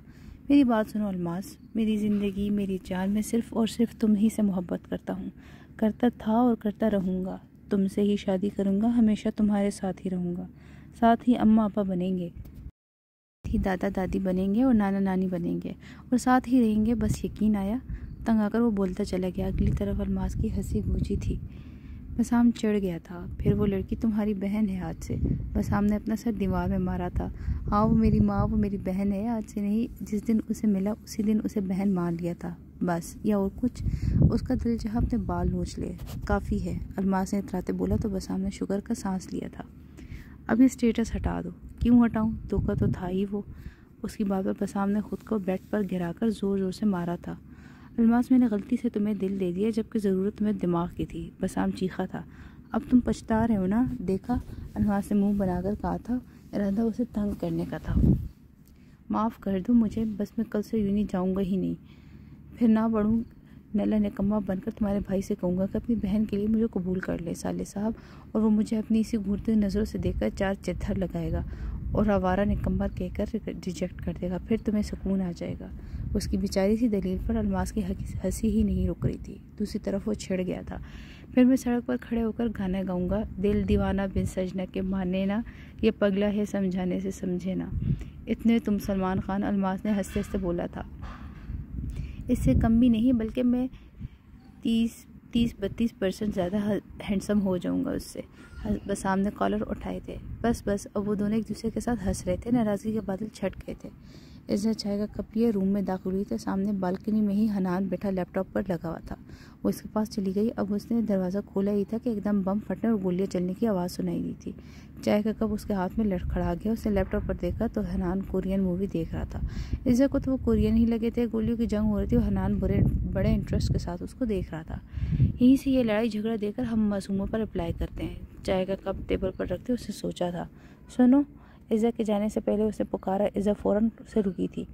میری بات سنو الماس، میری زندگی، میری جان، میں صرف اور صرف تم ہی سے محبت کرتا ہوں، کرتا تھا اور کرتا رہوں گا۔ تم سے ہی شادی کروں گا، ہمیشہ تمہارے ساتھ ہی رہوں گا، ساتھ ہی اماں ابا بنیں گے، ساتھ ہی دادا دادی بنیں گے اور نانا نانی بنیں گے، اور ساتھ ہی رہیں گے، بس یقین آیا؟ تنگ آ کر وہ بولتا چلا گیا۔ اگلی طرف الماس کی ہنسی گونجی تھی۔ بسام چڑھ گیا تھا۔ پھر وہ لڑکی تمہاری بہن ہے آج سے۔ بسام نے اپنا سر دیوار میں مارا تھا۔ ہاں وہ میری ماں، وہ میری بہن ہے، آج سے نہیں، جس دن اسے ملا اسی دن اسے بہن مان لیا تھا، بس۔ یا اور کچھ؟ اس کا دل چاہا اپنے بال نوچ لے۔ کافی ہے، الماس نے اتراتے بولا تو بسام نے شکر کا سانس لیا تھا۔ اب یہ اسٹیٹس ہٹا دو۔ کیوں ہٹاؤں؟ دھوکہ تو تھا ہی وہ۔ اس کی بات پر بسام نے خود کو بیڈ پر گرا کر زور زور سے مارا تھا۔ الماس میں نے غلطی سے تمہیں دل دے دیا جبکہ ضرورت تمہیں دماغ کی تھی، بسام چیخا تھا۔ اب تم پچھتا رہے ہو نا؟ دیکھا، الماس نے منہ بنا کر کہا تھا، ارادہ اسے تنگ کرنے کا تھا۔ معاف کر دو مجھے، بس میں کل سے یوں نہیں جاؤں گا ہی نہیں، پھر نہ بڑھوں نلا نکما بن کر تمہارے بھائی سے کہوں گا کہ اپنی بہن کے لیے مجھے قبول کر لے سالے صاحب، اور وہ مجھے اپنی اسی گھورتی ہوئی نظروں سے دیکھ کر 4 چتھر لگائے گا اور آوارہ نکمبا کہہ کر ریجیکٹ کر دے گا، پھر تمہیں سکون آ جائے گا۔ اس کی بیچاری سی دلیل پر الماس کی ہنسی ہی نہیں رک رہی تھی۔ دوسری طرف وہ چھڑ گیا تھا۔ پھر میں سڑک پر کھڑے ہو کر گانا گاؤں گا، دل دیوانہ بن سجنا کے مانے نا، یہ پگلا ہے سمجھانے سے سمجھے نا۔ اتنے تم سلمان خان، الماس نے ہنستے ہنستے بولا تھا۔ اس سے کم بھی نہیں، بلکہ میں 30-32% زیادہ ہینڈسم ہو جاؤں گا اس سے۔ بسام نے کالر اٹھائے تھے۔ بس اب وہ دونوں ایک دوسرے کے ساتھ ہنس رہے تھے۔ ناراضگی کے بادل چھٹ گئے تھے۔ عزت چائے کا کپ لیے روم میں داخل ہوئی تو سامنے بالکنی میں ہی حنان بیٹھا لیپ ٹاپ پر لگا ہوا تھا۔ وہ اس کے پاس چلی گئی۔ اب اس نے دروازہ کھولا ہی تھا کہ ایک دم بم پھٹنے اور گولیاں چلنے کی آواز سنائی دی تھی۔ چائے کا کپ اس کے ہاتھ میں لڑکھڑا گیا۔ اس نے لیپ ٹاپ پر دیکھا تو حنان کورین مووی دیکھ رہا تھا۔ عزت کو تو وہ کورین ہی لگے تھے، گولیوں کی جنگ ہو رہی تھی اور حنان بڑے انٹرسٹ کے ساتھ اس کو دیکھ رہا تھا۔ یہیں سے یہ لڑائی جھگڑا دے کر ہم معصوموں پر اپلائی کرتے ہیں۔ چائے کا کپ ٹیبل پر رکھتے اس نے سوچا تھا۔ سنو، عزت کے جانے سے پہلے اس نے پکارا۔ عزت فوراً سے رکی تھی۔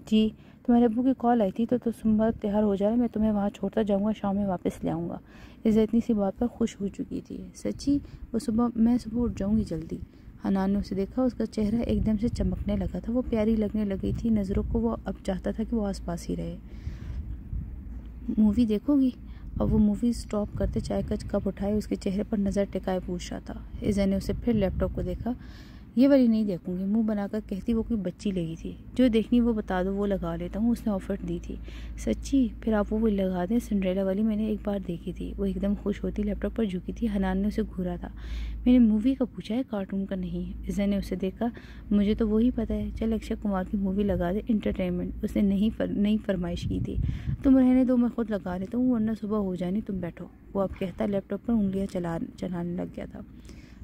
جی، تمہارے ابو کی کال آئی تھی تو صبح تیار ہو جانا، میں تمہیں وہاں چھوڑتا جاؤں گا، شام میں واپس لے آؤں گا۔ عزت اتنی سی بات پر خوش ہو چکی تھی۔ سچی؟ میں صبح اٹھ جاؤں گی جلدی۔ حنان نے اسے دیکھا، اس کا چہرہ ایک دم سے چمکنے لگا تھا، وہ پیاری لگنے لگی تھی، نظروں کو وہ اب چاہتا تھا کہ وہ آس پاس ہی رہے۔ مووی دیکھو گی؟ اب وہ مووی سٹاپ کرتے چائے کا کپ اٹھائے اس کے چہرے پر نظر ٹکائے پوچھ رہا تھا۔ عزت نے اسے پھر لیپ ٹاپ کو دیکھا۔ یہ والی نہیں دیکھوں گی، منہ بنا کر کہتی، وہ کوئی بچی لگی تھی۔ جو دیکھنی وہ بتا دو، وہ لگا لیتا ہوں، اس نے آفر دی تھی۔ سچی؟ پھر آپ وہ لگا دیں، سنڈریلا والی میں نے ایک بار دیکھی تھی۔ وہ ایک دم خوش ہوتی لیپ ٹاپ پر جھکی تھی۔ حنان نے اسے گھورا تھا۔ میں نے مووی کا پوچھا ہے، کارٹون کا نہیں۔ عزت نے اسے دیکھا۔ مجھے تو وہی پتہ ہے، چل اکشے کمار کی مووی لگا دے، انٹرٹینمنٹ۔ اس نے نئی فرمائش کی تھی۔ تم رہنے دو، میں خود لگا لیتا ہوں، ورنہ صبح ہو جانی، تم بیٹھو۔ وہ اب کہتا لیپ ٹاپ پر انگلیاں چلانے لگ گیا تھا۔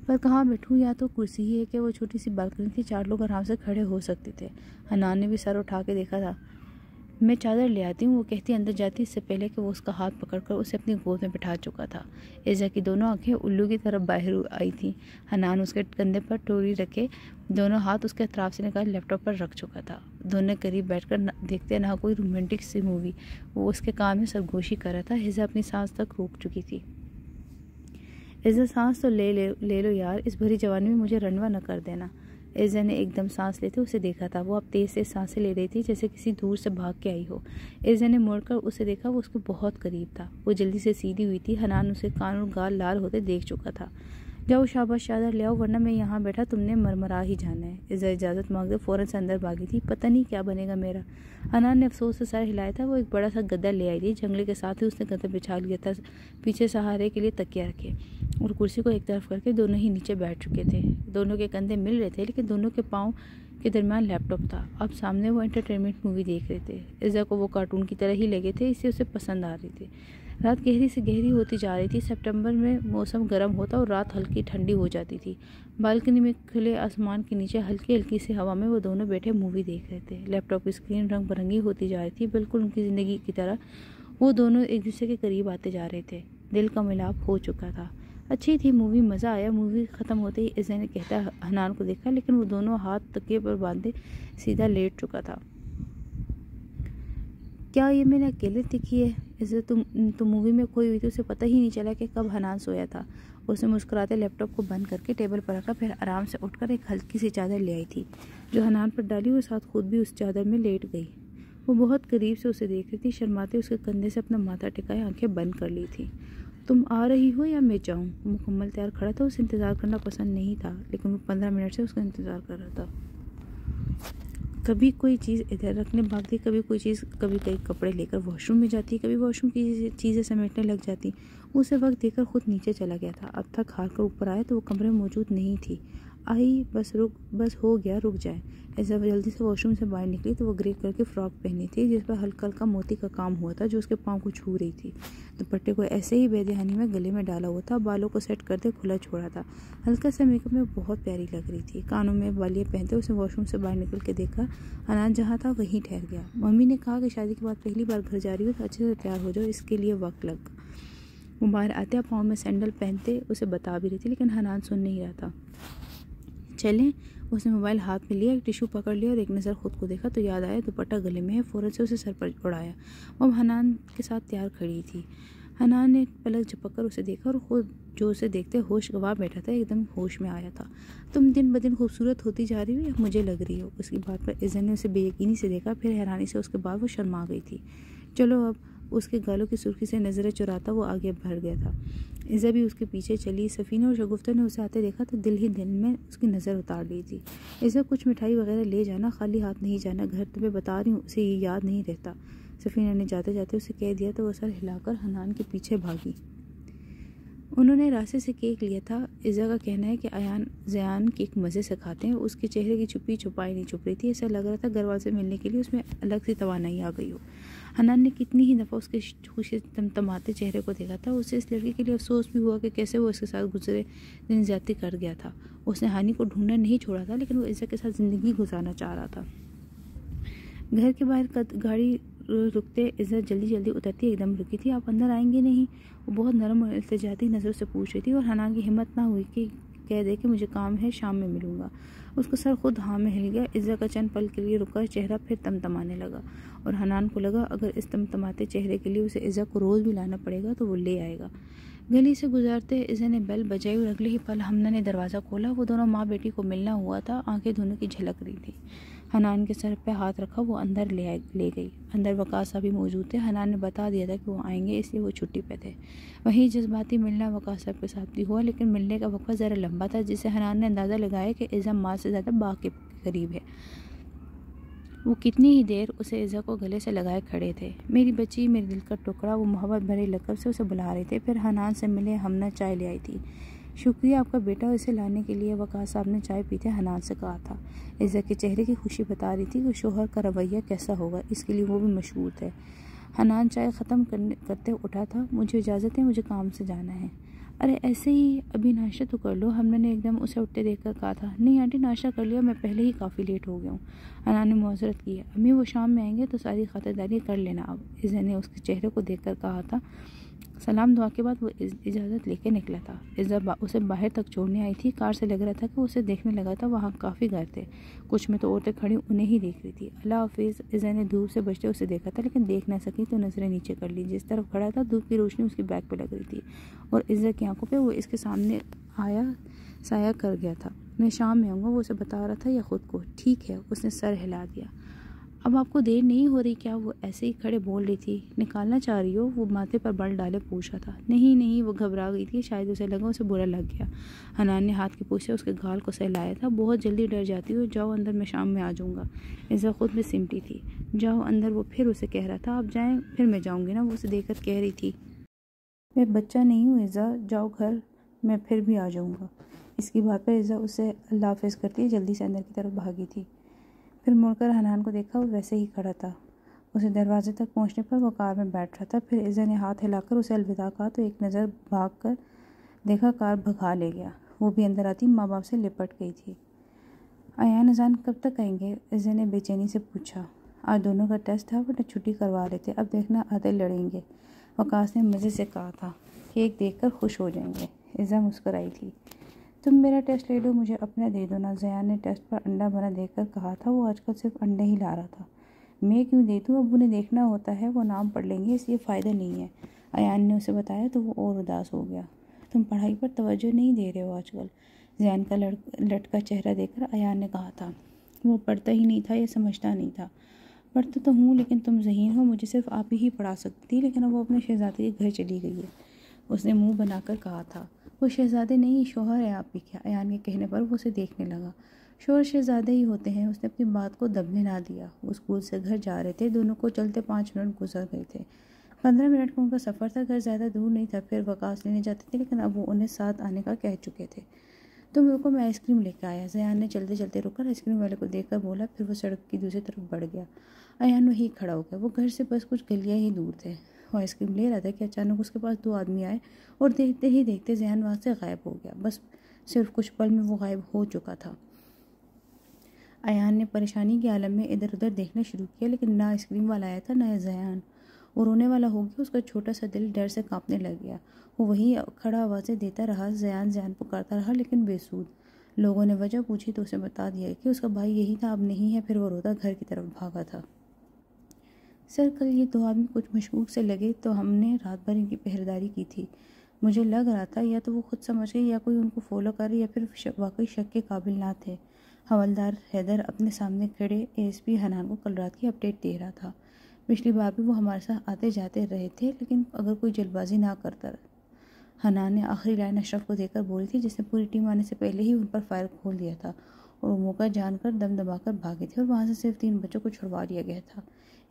پر کہاں بیٹھوں؟ یا تو کرسی ہی ہے کہ وہ چھوٹی سی بالکنی تھی، 4 لوگ آرام سے کھڑے ہو سکتے تھے۔ حنان نے بھی سر اٹھا کے دیکھا تھا۔ میں چادر لے آتی ہوں، وہ کہتی اندر جاتی اس سے پہلے کہ وہ اس کا ہاتھ پکڑ کر اسے اپنی گود میں بٹھا چکا تھا۔ ایزا کی دونوں آنکھیں الو کی طرف باہر آئی تھیں۔ حنان اس کے کندھے پر ٹوری رکھے دونوں ہاتھ اس کے اطراف سے نکال لیپ ٹاپ پر رکھ چکا تھا۔ دونوں قریب بیٹھ کر دیکھتے نہ کوئی رومانٹک سی مووی، وہ اس کے کان میں سرگوشی کر رہا تھا۔ ایزا اپنی سانس تک روک چکی تھی۔ ایزا سانس تو لے لو یار، اس بھری جوانی میں مجھے رنوا نہ کر دینا۔ ایزا نے ایک دم سانس لیتے اسے دیکھا تھا، وہ اب تیز سانسیں لے رہی تھی جیسے کسی دور سے بھاگ کے آئی ہو۔ ایزا نے مڑ کر اسے دیکھا، وہ اس کے بہت قریب تھا۔ وہ جلدی سے سیدھی ہوئی تھی۔ حنان اسے کان اور گال لال ہوتے دیکھ چکا تھا۔ جاؤ شاباش چادر لے آؤ ورنہ میں یہاں بیٹھا تم نے مرمرا ہی جانا ہے۔ ایزا اجازت مانگتے فوراً سے اندر بھاگی تھی۔ پتہ نہیں کیا بنے گا میرا۔ حنان نے افسوس سے سر ہلایا تھا۔ وہ ایک بڑا سا گدا لے آئی تھی، جنگلے کے ساتھ ہی اس نے گدا بچھا لیا تھا، پیچھے سہارے کے لیے تکیہ رکھے اور کرسی کو ایک طرف کر کے دونوں ہی نیچے بیٹھ چکے تھے۔ دونوں کے کندھے مل رہے تھے لیکن دونوں کے پاؤں کے درمیان لیپ ٹاپ تھا۔ اب سامنے وہ انٹرٹینمنٹ مووی دیکھ رہے تھے۔ ایزا کو وہ کارٹون کی طرح ہی لگے تھے، اسے اسے پسند آ رہی تھی۔ رات گہری سے گہری ہوتی جا رہی تھی۔ سپٹمبر میں موسم گرم ہوتا اور رات ہلکی ٹھنڈی ہو جاتی تھی۔ بالکنی میں کھلے آسمان کے نیچے ہلکی ہلکی سی ہوا میں وہ دونوں بیٹھے مووی دیکھ رہے تھے۔ لیپ ٹاپ کی اسکرین رنگ برنگی ہوتی جا رہی تھی، بالکل ان کی زندگی کی طرح۔ وہ دونوں ایک دوسرے کے قریب آتے جا رہے تھے، دل کا ملاپ ہو چکا تھا۔ اچھی تھی مووی، مزہ آیا۔ مووی ختم ہوتے ہی ایزا نے کہتا حنان کو دیکھا لیکن وہ دونوں ہاتھ تکیے پر باندھے سیدھا لیٹ چکا تھا۔ کیا یہ میں نے اکیلے دیکھی ہے؟ ایزا تو مووی میں کھوئی ہوئی تھی، اسے پتہ ہی نہیں چلا کہ کب حنان سویا تھا۔ اس نے مسکراتے لیپ ٹاپ کو بند کر کے ٹیبل پر رکھا، پھر آرام سے اٹھ کر ایک ہلکی سی چادر لے آئی تھی جو حنان پر ڈالی اور ساتھ خود بھی اس چادر میں لیٹ گئی۔ وہ بہت قریب سے اسے دیکھ رہی تھی، شرماتے اس کے کندھے سے اپنا ماتھا ٹکائے آنکھیں بند کر لی تھی۔ تم آ رہی ہو یا میں جاؤں؟ وہ مکمل تیار کھڑا تھا، اسے انتظار کرنا پسند نہیں تھا لیکن وہ 15 منٹ سے اس کا انتظار کر رہا تھا۔ کبھی کوئی چیز ادھر رکھنے بھاگتی، کبھی کوئی چیز، کبھی کئی کپڑے لے کر واش روم میں جاتی، کبھی واش روم کی چیزیں سمیٹنے لگ جاتی۔ اسے وقت دے کر خود نیچے چلا گیا تھا۔ اب تک ہار کر اوپر آیا تو وہ کمرے میں موجود نہیں تھی۔ آئی بس ہو گیا، رک جائے۔ ایسا جلدی سے واش روم سے باہر نکلی تو وہ گرے کلر کی فراک پہنی تھی جس پر ہلکا ہلکا موتی کا کام ہوا تھا جو اس کے پاؤں کو چھو رہی تھی۔ دوپٹے کو ایسے ہی بے دھیانی میں گلے میں ڈالا ہوا تھا، بالوں کو سیٹ کرتے کھلا چھوڑا تھا۔ ہلکا سا میک اپ میں بہت پیاری لگ رہی تھی۔ کانوں میں بالیاں پہنتے اسے واش روم سے باہر نکل کے دیکھا۔ حنان جہاں تھا وہیں ٹھہر گیا۔ ممی نے کہا کہ شادی کے بعد پہلی بار گھر جا رہی ہو تو اچھے سے تیار ہو جاؤ، اس کے لیے وقت لگ۔ وہ باہر آتے پاؤں میں سینڈل پہنتے اسے بتا بھی رہی تھی لیکن حنان سن نہیں رہا تھا۔ چلیں، اس نے موبائل ہاتھ میں لیا، ایک ٹیشو پکڑ لیا اور ایک نظر خود کو دیکھا تو یاد آیا دوپٹہ گلے میں ہے، فوراً سے اسے سر پر اڑایا۔ وہ حنان کے ساتھ تیار کھڑی تھی۔ حنان نے پلک جھپک کر اسے دیکھا اور خود جو اسے دیکھتے ہوش گنوا بیٹھا تھا ایک دم ہوش میں آیا تھا۔ تم دن بدن خوبصورت ہوتی جا رہی ہو یا مجھے لگ رہی ہو؟ اس کی بات پر ایزا نے اسے بے یقینی سے دیکھا، پھر حیرانی سے اس کے بعد وہ شرما گئی تھی۔ چلو اب، اس کے گالوں کی سرخی سے نظریں چراتا وہ آگے بڑھ گیا تھا۔ ایزا بھی اس کے پیچھے چلی۔ سفینہ اور شگفتہ نے اسے آتے دیکھا تو دل ہی دل میں اس کی نظر اتار لی تھی۔ ایزا کچھ مٹھائی وغیرہ لے جانا، خالی ہاتھ نہیں جانا، گھر تمہیں بتا رہی ہوں اسے یہ یاد نہیں رہتا۔ سفینہ نے جاتے جاتے اسے کہہ دیا تو وہ سر ہلا کر حنان کے پیچھے بھاگی۔ انہوں نے راستے سے کیک لیا تھا۔ ایزا کا کہنا ہے کہ زیان کیک مزے سے کھاتے ہیں۔ اس کے چہرے کی چھپی چھپائی نہیں چھپ رہی تھی، ایسا لگ رہا تھا گھر والوں سے ملنے کے لیے اس میں الگ سی توانائی آ گئی ہو۔ حنان نے کتنی ہی دفعہ اس کے خوشی تمتماتے چہرے کو دیکھا تھا۔ اسے اس لڑکی کے لیے افسوس بھی ہوا کہ کیسے وہ اس کے ساتھ گزرے دن زیادتی کر گیا تھا۔ اس نے ہانی کو ڈھونڈنا نہیں چھوڑا تھا لیکن وہ ایزا کے ساتھ زندگی گزارنا چاہ رہا تھا۔ گھر کے باہر گاڑی رکتے ایزا جلدی اترتی ایک دم رکی تھی۔ آپ اندر آئیں گے نہیں؟ وہ بہت نرم اور التجاتی نظروں سے پوچھ رہی تھی اور حنان کی ہمت نہ ہوئی کہ کہہ دے کہ مجھے کام ہے، شام میں ملوں گا۔ اس کا سر خود ہاں میں ہل گیا۔ ایزا کا چند پل کے لیے رکا، چہرہ پھر تمتمانے لگا اور حنان کو لگا اگر اس تمتماتے چہرے کے لیے اسے ایزا کو روز بھی لانا پڑے گا تو وہ لے آئے گا۔ گلی سے گزارتے ایزا نے بیل بجائی اور اگلے ہی پل حمنا نے دروازہ کھولا۔ وہ دونوں ماں بیٹی کو ملنا ہوا تھا، آنکھیں دونوں کی جھلک رہی تھی۔ حنان کے سر پہ ہاتھ رکھا، وہ اندر لے گئی۔ اندر وقاص صاحب بھی موجود تھے۔ حنان نے بتا دیا تھا کہ وہ آئیں گے اس لیے وہ چھٹی پہ تھے۔ وہیں جذباتی ملنا وقاص صاحب کے ساتھ بھی ہوا لیکن ملنے کا وقفہ ذرا لمبا تھا جس سے حنان نے اندازہ لگایا کہ ایزا ماں سے زیادہ باغ کے قریب ہے۔ وہ کتنی ہی دیر اسے ایزا کو گلے سے لگائے کھڑے تھے۔ میری بچی، میرے دل کا ٹکڑا، وہ محبت بھرے لقب سے اسے بلا رہے تھے۔ پھر حنان سے ملے، حمنا چائے لے آئی تھی۔ شکریہ آپ کا بیٹا اسے لانے کے لیے، وقاص صاحب نے چائے پیتے حنان سے کہا تھا۔ ایزا کے چہرے کی خوشی بتا رہی تھی کہ شوہر کا رویہ کیسا ہوگا، اس کے لیے وہ بھی مشہور ہے۔ حنان چائے ختم کرتے اٹھا تھا۔ مجھے اجازت ہے، مجھے کام سے جانا ہے۔ ارے ایسے ہی، ابھی ناشتہ تو کر لو، ہم نے ایک دم اسے اٹھتے دیکھ کر کہا تھا۔ نہیں آنٹی ناشتہ کر لیا، میں پہلے ہی کافی لیٹ ہو گیا ہوں۔ حنان نے معذرت کی۔ امی وہ شام میں آئیں گے تو ساری خاطرداری کر لینا اب، عزت نے اس کے چہرے کو دیکھ کر کہا تھا۔ سلام دعا کے بعد وہ اجازت لے کے نکلا تھا۔ عزت اسے باہر تک چھوڑنے آئی تھی۔ کار سے لگ رہا تھا کہ اسے دیکھنے لگا تھا، وہاں کافی گھر تھے، کچھ میں تو عورتیں کھڑی انہیں ہی دیکھ رہی تھی۔ اللہ حافظ، عزت نے دھوپ سے بچتے اسے دیکھا تھا لیکن دیکھ نہ سکی تو نظریں نیچے کر لی۔ جس طرف کھڑا تھا دھوپ کی روشنی اس کی بیک پہ لگ رہی تھی اور عزت کی آنکھوں پہ وہ اس کے سامنے آیا سایہ کر گیا تھا۔ میں شام میں آؤں گا، وہ اسے بتا رہا تھا یا خود کو؟ ٹھیک ہے، اس نے سر ہلا دیا۔ اب آپ کو دیر نہیں ہو رہی کیا؟ وہ ایسے ہی کھڑے بول رہی تھی۔ نکالنا چاہ رہی ہو؟ وہ ماتھے پر بل ڈالے پوچھا تھا۔ نہیں، وہ گھبرا گئی تھی، شاید اسے لگا اسے برا لگ گیا۔ حنان نے ہاتھ کی پوچھ سے اس کے گال کو سہلایا تھا۔ بہت جلدی ڈر جاتی ہو، جاؤ اندر، میں شام میں آ جاؤں گا۔ عزت خود بھی سمٹی تھی۔ جاؤ اندر، وہ پھر اسے کہہ رہا تھا۔ آپ جائیں پھر میں جاؤں گی نا، وہ اسے دیکھ کر کہہ رہی تھی۔ میں بچہ نہیں ہوں عزت، جاؤ گھر، میں پھر بھی آ جاؤں گا۔ اس کی بات پر عزت اسے اللہ حافظ کرتی جلدی سے اندر کی طرف بھاگی تھی۔ پھر مڑ کر حنان کو دیکھا، وہ ویسے ہی کھڑا تھا۔ اسے دروازے تک پہنچنے پر وہ کار میں بیٹھ رہا تھا۔ پھر عزت نے ہاتھ ہلا کر اسے الوداع کہا تو ایک نظر بھاگ کر دیکھا، کار بھگا لے گیا۔ وہ بھی اندر آتی ماں باپ سے لپٹ گئی تھی۔ ایان اذان کب تک آئیں گے؟ عزت نے بے چینی سے پوچھا۔ آج دونوں کا ٹیسٹ تھا، ورنہ چھٹی کروا رہے تھے، اب دیکھنا آتے لڑیں گے، وقاص نے مزے سے کہا تھا۔ کیک دیکھ کر خوش ہو جائیں گے۔ عزت مسکرائی تھی۔ تم میرا ٹیسٹ لے لو، مجھے اپنا دے دو نا، زیان نے ٹیسٹ پر انڈا بنا دیکھ کر کہا تھا۔ وہ آج کل صرف انڈے ہی لا رہا تھا۔ میں کیوں دے دوں؟ ابو نے دیکھنا ہوتا ہے، وہ نام پڑھ لیں گے، اس لیے فائدہ نہیں ہے، ایان نے اسے بتایا تو وہ اور اداس ہو گیا۔ تم پڑھائی پر توجہ نہیں دے رہے ہو آج کل، زیان کا لٹکا چہرہ دیکھ کر ایان نے کہا تھا۔ وہ پڑھتا ہی نہیں تھا یا سمجھتا نہیں تھا؟ پڑھتا تو ہوں لیکن تم ذہین ہو، مجھے صرف آپ ہی پڑھا سکتی تھی، لیکن اب وہ اپنے شہزادے کے گھر چلی گئی ہے، اس نے منہ بنا کر کہا تھا۔ وہ شہزادے نہیں، شوہر ہے آپ کی کیا؟ ایان کے کہنے پر وہ اسے دیکھنے لگا۔ شوہر شہزادے ہی ہوتے ہیں، اس نے اپنی بات کو دبنے نہ دیا۔ وہ اسکول سے گھر جا رہے تھے، دونوں کو چلتے 5 منٹ گزر گئے تھے۔ 15 منٹ کا ان کا سفر تھا، گھر زیادہ دور نہیں تھا، پھر وقاص لینے جاتے تھے لیکن اب وہ انہیں ساتھ آنے کا کہہ چکے تھے۔ تم رکو، میں آئس کریم لے کے آیا، زیان نے چلتے چلتے رک کر آئس کریم والے کو دیکھ کر بولا، پھر وہ سڑک کی دوسری طرف بڑھ گیا۔ ایان وہی کھڑا ہو گیا، وہ گھر سے بس کچھ گلیاں ہی دور تھے۔ وہ آئس کریم لے رہا تھا کہ اچانک اس کے پاس 2 آدمی آئے اور دیکھتے ہی دیکھتے زیان وہاں سے غائب ہو گیا۔ بس صرف کچھ پل میں وہ غائب ہو چکا تھا۔ ایان نے پریشانی کے عالم میں ادھر ادھر دیکھنا شروع کیا، لیکن نہ آئس کریم والا آیا تھا نہ زیان۔ وہ رونے والا ہو گیا، اس کا چھوٹا سا دل ڈر سے کانپنے لگ گیا۔ وہ وہی کھڑا آوازیں دیتا رہا، زیان زیان پکارتا رہا لیکن بے سود۔ لوگوں نے وجہ پوچھی تو اسے بتا دیا کہ اس کا بھائی یہی تھا، اب نہیں ہے، پھر وہ روتا گھر کی طرف بھاگا تھا۔ سر کل یہ 2 آدمی کچھ مشکوک سے لگے تو ہم نے رات بھر ان کی پہرےداری کی تھی۔ مجھے لگ رہا تھا یا تو وہ خود سمجھ گئے یا کوئی ان کو فالو کر رہے یا پھر واقعی شک کے قابل نہ تھے۔ حوالدار حیدر اپنے سامنے کھڑے اے ایس پی حنان کو کل رات کی اپڈیٹ دے رہا تھا۔ پچھلی بار بھی وہ ہمارے ساتھ آتے جاتے رہے تھے، لیکن اگر کوئی جلد بازی نہ کرتا۔ حنان نے آخری لائن اشرف کو دے کر بولی تھی، جس نے پوری ٹیم آنے سے پہلے ہی ان پر فائر کھول دیا تھا، اور وہ موقع جان کر دم دبا کر بھاگے تھے، اور وہاں سے صرف 3 بچوں کو چھڑوا لیا گیا تھا۔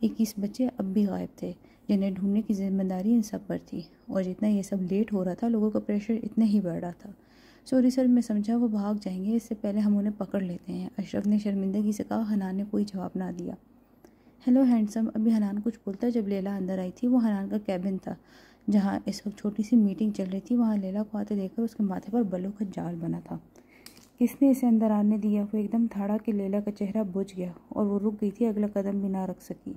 21 بچے اب بھی غائب تھے، جنہیں ڈھونڈنے کی ذمہ داری ان سب پر تھی، اور جتنا یہ سب لیٹ ہو رہا تھا لوگوں کا پریشر اتنا ہی بڑھ رہا تھا۔ سوری سر، میں سمجھا وہ بھاگ جائیں گے، اس سے پہلے ہم انہیں پکڑ لیتے ہیں، اشرف نے شرمندگی سے کہا۔ حنان نے کوئی جواب نہ دیا۔ ہیلو ہینڈسم، ابھی حنان کچھ بولتا جب لیلا اندر آئی تھی۔ وہ حنان کا کیبن تھا جہاں اس وقت چھوٹی سی میٹنگ چل رہی تھی۔ وہاں لیلا کو آتے دیکھ کر اس کے ماتھے پر بلوں کا جال بنا تھا۔ کس نے اسے اندر آنے دیا؟ وہ ایک دم تھاڑا کہ لیلا کا چہرہ بجھ گیا اور وہ رک گئی تھی، اگلا قدم بھی نہ رکھ سکی۔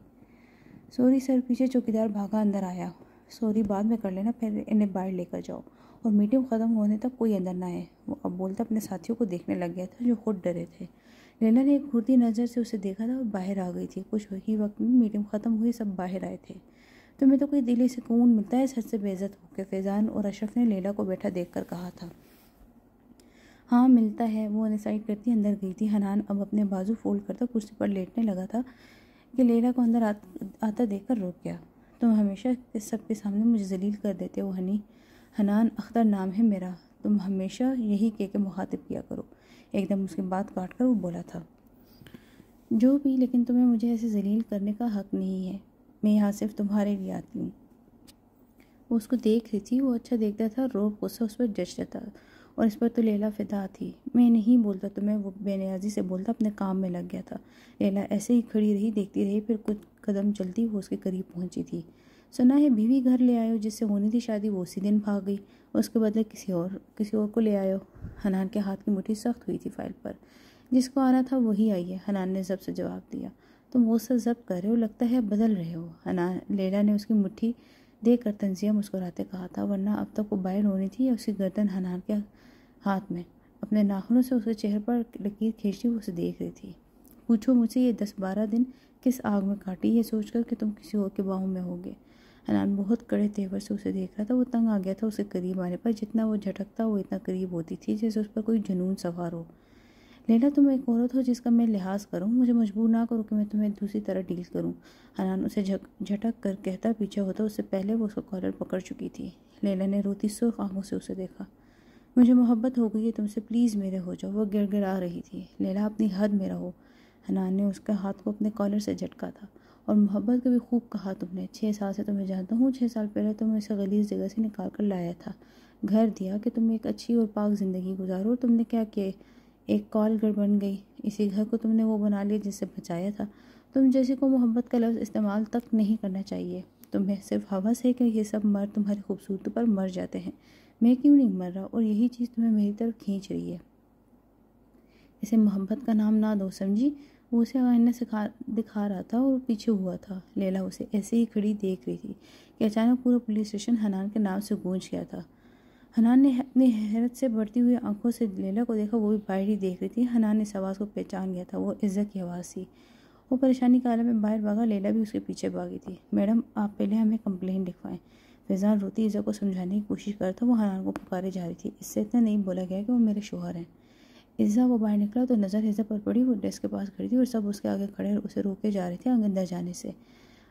سوری سر، پیچھے چوکیدار بھاگا اندر آیا۔ سوری بعد میں کر لینا، پہلے انہیں باہر لے کر جاؤ، اور میٹنگ ختم ہونے تک کوئی اندر نہ آئے۔ وہ اب بولتا اپنے ساتھیوں کو دیکھنے لگ گیا تھا جو خود ڈرے تھے۔ لیلا نے ایک گھورتی نظر سے اسے دیکھا تھا اور باہر آ گئی تھی۔ کچھ ہی وقت میں میٹنگ ختم ہوئی، سب باہر آئے تھے۔ تمہیں تو کوئی دلی سکون ملتا ہے اس حد سے بے عزت ہو کے؟ فیضان اور اشرف نے لیلا کو بیٹھا دیکھ کر کہا تھا۔ ہاں ملتا ہے، وہ انہیں سائڈ کرتی اندر گئی تھی۔ حنان اب اپنے بازو فولڈ کرتا کرسی پر لیٹنے لگا تھا کہ لیلا کو اندر آتا دیکھ کر رک گیا۔ تم ہمیشہ سب کے سامنے مجھے ذلیل کر دیتے ہو ہنی۔ حنان اختر نام ہے میرا، تم ہمیشہ یہی کہہ کے مخاطب کیا کرو۔ ایک دم اس کی بات کاٹ کر وہ بولا تھا۔ جو بھی، لیکن تمہیں مجھے ایسے ذلیل کرنے کا حق نہیں ہے، میں یہاں صرف تمہارے لیے آتی ہوں۔ وہ اس کو دیکھ رہی تھی، وہ اچھا دیکھتا تھا، روب غصہ اس پر جچتا تھا، اور اس پر تو لیلا فدا تھی۔ میں نہیں بولتا تمہیں، وہ بے نیازی سے بولتا، اپنے کام میں لگ گیا تھا۔ لیلا ایسے ہی کھڑی رہی، دیکھتی رہی، پھر کچھ قدم چلتی وہ اس کے قریب پہنچی تھی۔ سنا ہے بیوی گھر لے آئے ہو، جس سے ہونی تھی شادی وہ اسی دن بھاگ گئی، اس کے بدلے کسی اور کو لے آئے ہو۔ حنان کے ہاتھ کی مٹھی سخت ہوئی تھی فائل پر۔ جس کو آنا تھا وہی آئی ہے، حنان نے ضبط سے جواب دیا۔ تم غصہ ضبط کر رہے ہو، لگتا ہے بدل رہے ہو۔ لیلا نے اس کی مٹھی دیکھ کر تنزیہ مسکراتے کہا تھا، ورنہ اب تک وہ باہر ہونی تھی یا اس کی گردن حنان کے ہاتھ میں۔ اپنے ناخنوں سے اس کے چہرے پر لکیر کھینچتی وہ اسے دیکھ رہی تھی۔ پوچھو مجھ سے یہ 10-12 دن کس آگ میں کاٹی، یہ سوچ کر کہ تم کسی اور کے باہوں میں ہوگے۔ حنان بہت کڑے تیور سے اسے دیکھ رہا تھا، وہ تنگ آ گیا تھا اس کے قریب آنے پر۔ جتنا وہ جھٹکتا وہ اتنا قریب ہوتی تھی جیسے اس پر کوئی جنون سوار ہو۔ لیلا تم ایک عورت ہو جس کا میں لحاظ کروں، مجھے مجبور نہ کرو کہ میں تمہیں دوسری طرح ڈیل کروں۔ حنان اسے جھٹک کر کہتا پیچھے ہوتا، اس سے پہلے وہ اس کا کالر پکڑ چکی تھی۔ لیلا نے روتی سرخ آنکھوں سے اسے دیکھا۔ مجھے محبت ہو گئی ہے تم سے، پلیز میرے ہو جاؤ۔ وہ گڑ گڑا رہی تھی۔ لیلا اپنی حد میں رہو۔ حنان نے اس کے ہاتھ کو اپنے کالر سے جھٹکا تھا۔ اور محبت کا بھی خوب کہا تم نے۔ 6 سال سے تمہیں جانتا ہوں، 6 سال پہلے تم اسے غلیظ جگہ سے نکال کر لایا تھا، گھر دیا کہ تم ایک اچھی اور پاک زندگی گزارو، اور تم نے کیا کیا؟ ایک کال گڑ بن گئی۔ اسی گھر کو تم نے وہ بنا لیا جس سے بچایا تھا۔ تم جیسے کو محبت کا لفظ استعمال تک نہیں کرنا چاہیے۔ تمہیں صرف ہوس ہے کہ یہ سب مرد تمہاری خوبصورتی پر مر جاتے ہیں، میں کیوں نہیں مر رہا؟ اور یہی چیز تمہیں میری طرف کھینچ رہی ہے۔ اسے محبت کا نام نہ دو، سمجھی؟ وہ اسے آئینہ دکھا رہا تھا اور پیچھے ہوا تھا۔ لیلا اسے ایسے ہی کھڑی دیکھ رہی تھی کہ اچانک پورا پولیس اسٹیشن حنان کے نام سے گونج گیا تھا۔ حنان نے اپنی حیرت سے بڑھتی ہوئی آنکھوں سے لیلا کو دیکھا، وہ بھی باہر ہی دیکھ رہی تھی۔ حنان نے اس آواز کو پہچان گیا تھا، وہ عزت کی آواز تھی۔ وہ پریشانی کے عالم میں باہر بھاگا، لیلا بھی اس کے پیچھے بھاگی تھی۔ میڈم آپ پہلے ہمیں کمپلین لکھوائیں۔ فیضان روتی عزت کو سمجھانے کی کوشش کر تھا، وہ حنان کو پکارے جا رہی تھی۔ اس سے اتنا نہیں بولا گیا کہ وہ میرے شوہر ہیں۔ عزت وہ باہر نکلا تو نظر عزت پر پڑی، وہ ڈیسک کے پاس کھڑی تھی اور سب اس کے آگے کھڑے اسے روکے جا رہے تھے اندر جانے سے۔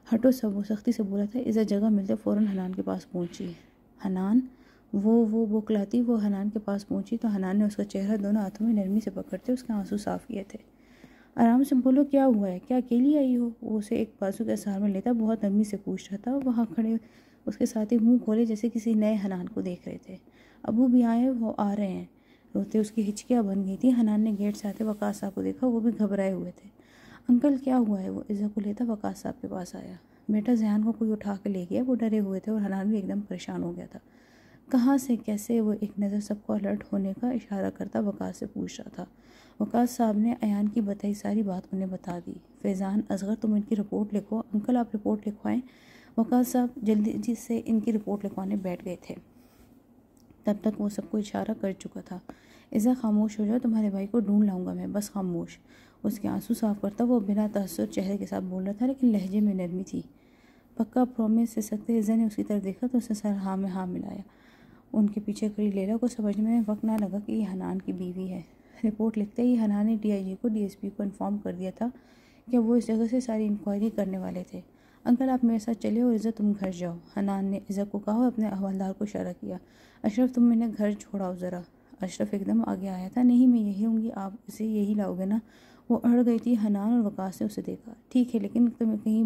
ہٹو سب، وہ سختی سے بولا تھا۔ عزت جگہ ملتے فوراً حنان کے پاس پہنچی۔ حنان وہ بکلاتی وہ حنان کے پاس پہنچی تو حنان نے اس کا چہرہ دونوں ہاتھوں میں نرمی سے پکڑتے اس کے آنسو صاف کیے تھے۔ آرام سے بولو، کیا ہوا ہے؟ کیا اکیلی آئی ہو؟ وہ اسے ایک بازو کے سہار میں لیتا بہت نرمی سے پوچھ رہا تھا۔ وہاں کھڑے اس کے ساتھی منہ کھولے جیسے کسی نئے حنان کو دیکھ رہے تھے۔ ابو بھی آئے، وہ آ رہے ہیں۔ روتے اس کی ہچکیاں بن گئی تھی۔ حنان نے گیٹ سے آتے وقاص صاحب کو دیکھا، وہ بھی گھبرائے ہوئے تھے۔ انکل کیا ہوا ہے؟ وہ عزت کو لیتا وقاص صاحب کے پاس آیا۔ بیٹا ذیان کو کوئی اٹھا کے لے گیا، وہ ڈرے ہوئے تھے اور حنان بھی ایک دم پریشان ہو گیا تھا۔ کہاں سے، کیسے؟ وہ ایک نظر سب کو الرٹ ہونے کا اشارہ کرتا وقاص سے پوچھ رہا تھا۔ وقاص صاحب نے ایان کی بتائی ساری بات انہیں بتا دی۔ فیضان، اصغر تم ان کی رپورٹ لکھو۔ انکل آپ رپورٹ لکھوائیں۔ وقاص صاحب جلدی سے ان کی رپورٹ لکھوانے بیٹھ گئے تھے۔ تب تک وہ سب کو اشارہ کر چکا تھا۔ عزت خاموش ہو جاؤ، تمہارے بھائی کو ڈھونڈ لاؤں گا میں، بس خاموش۔ اس کے آنسو صاف کرتا وہ بنا تحسر چہرے کے ساتھ بول رہا تھا، لیکن لہجے میں نرمی تھی۔ پکا پرومس سے سکتے؟ عزت نے اس کی طرف دیکھا تو اس نے سر ہاں میں ہاں ملایا۔ ان کے پیچھے کھڑی لیلا کو سمجھنے میں وقت نہ لگا کہ یہ حنان کی بیوی ہے۔ رپورٹ لکھتے ہی حنان نے DIG کو DSP کو انفارم کر دیا تھا کہ وہ اس جگہ سے ساری انکوائری کرنے والے تھے۔ انکل آپ میرے ساتھ چلے اور عزت تم گھر جاؤ۔ حنان نے عزت کو کہا اور اپنے حوالدار کو اشارہ کیا۔ اشرف تم انہیں گھر چھوڑاؤ ذرا۔ اشرف ایک دم آگے آیا تھا۔ نہیں میں یہی ہوں گی، آپ اسے یہی لاؤ گے نا؟ وہ اڑ گئی تھی۔ حنان اور وقاص نے اسے دیکھا۔ ٹھیک ہے، لیکن تمہیں کہیں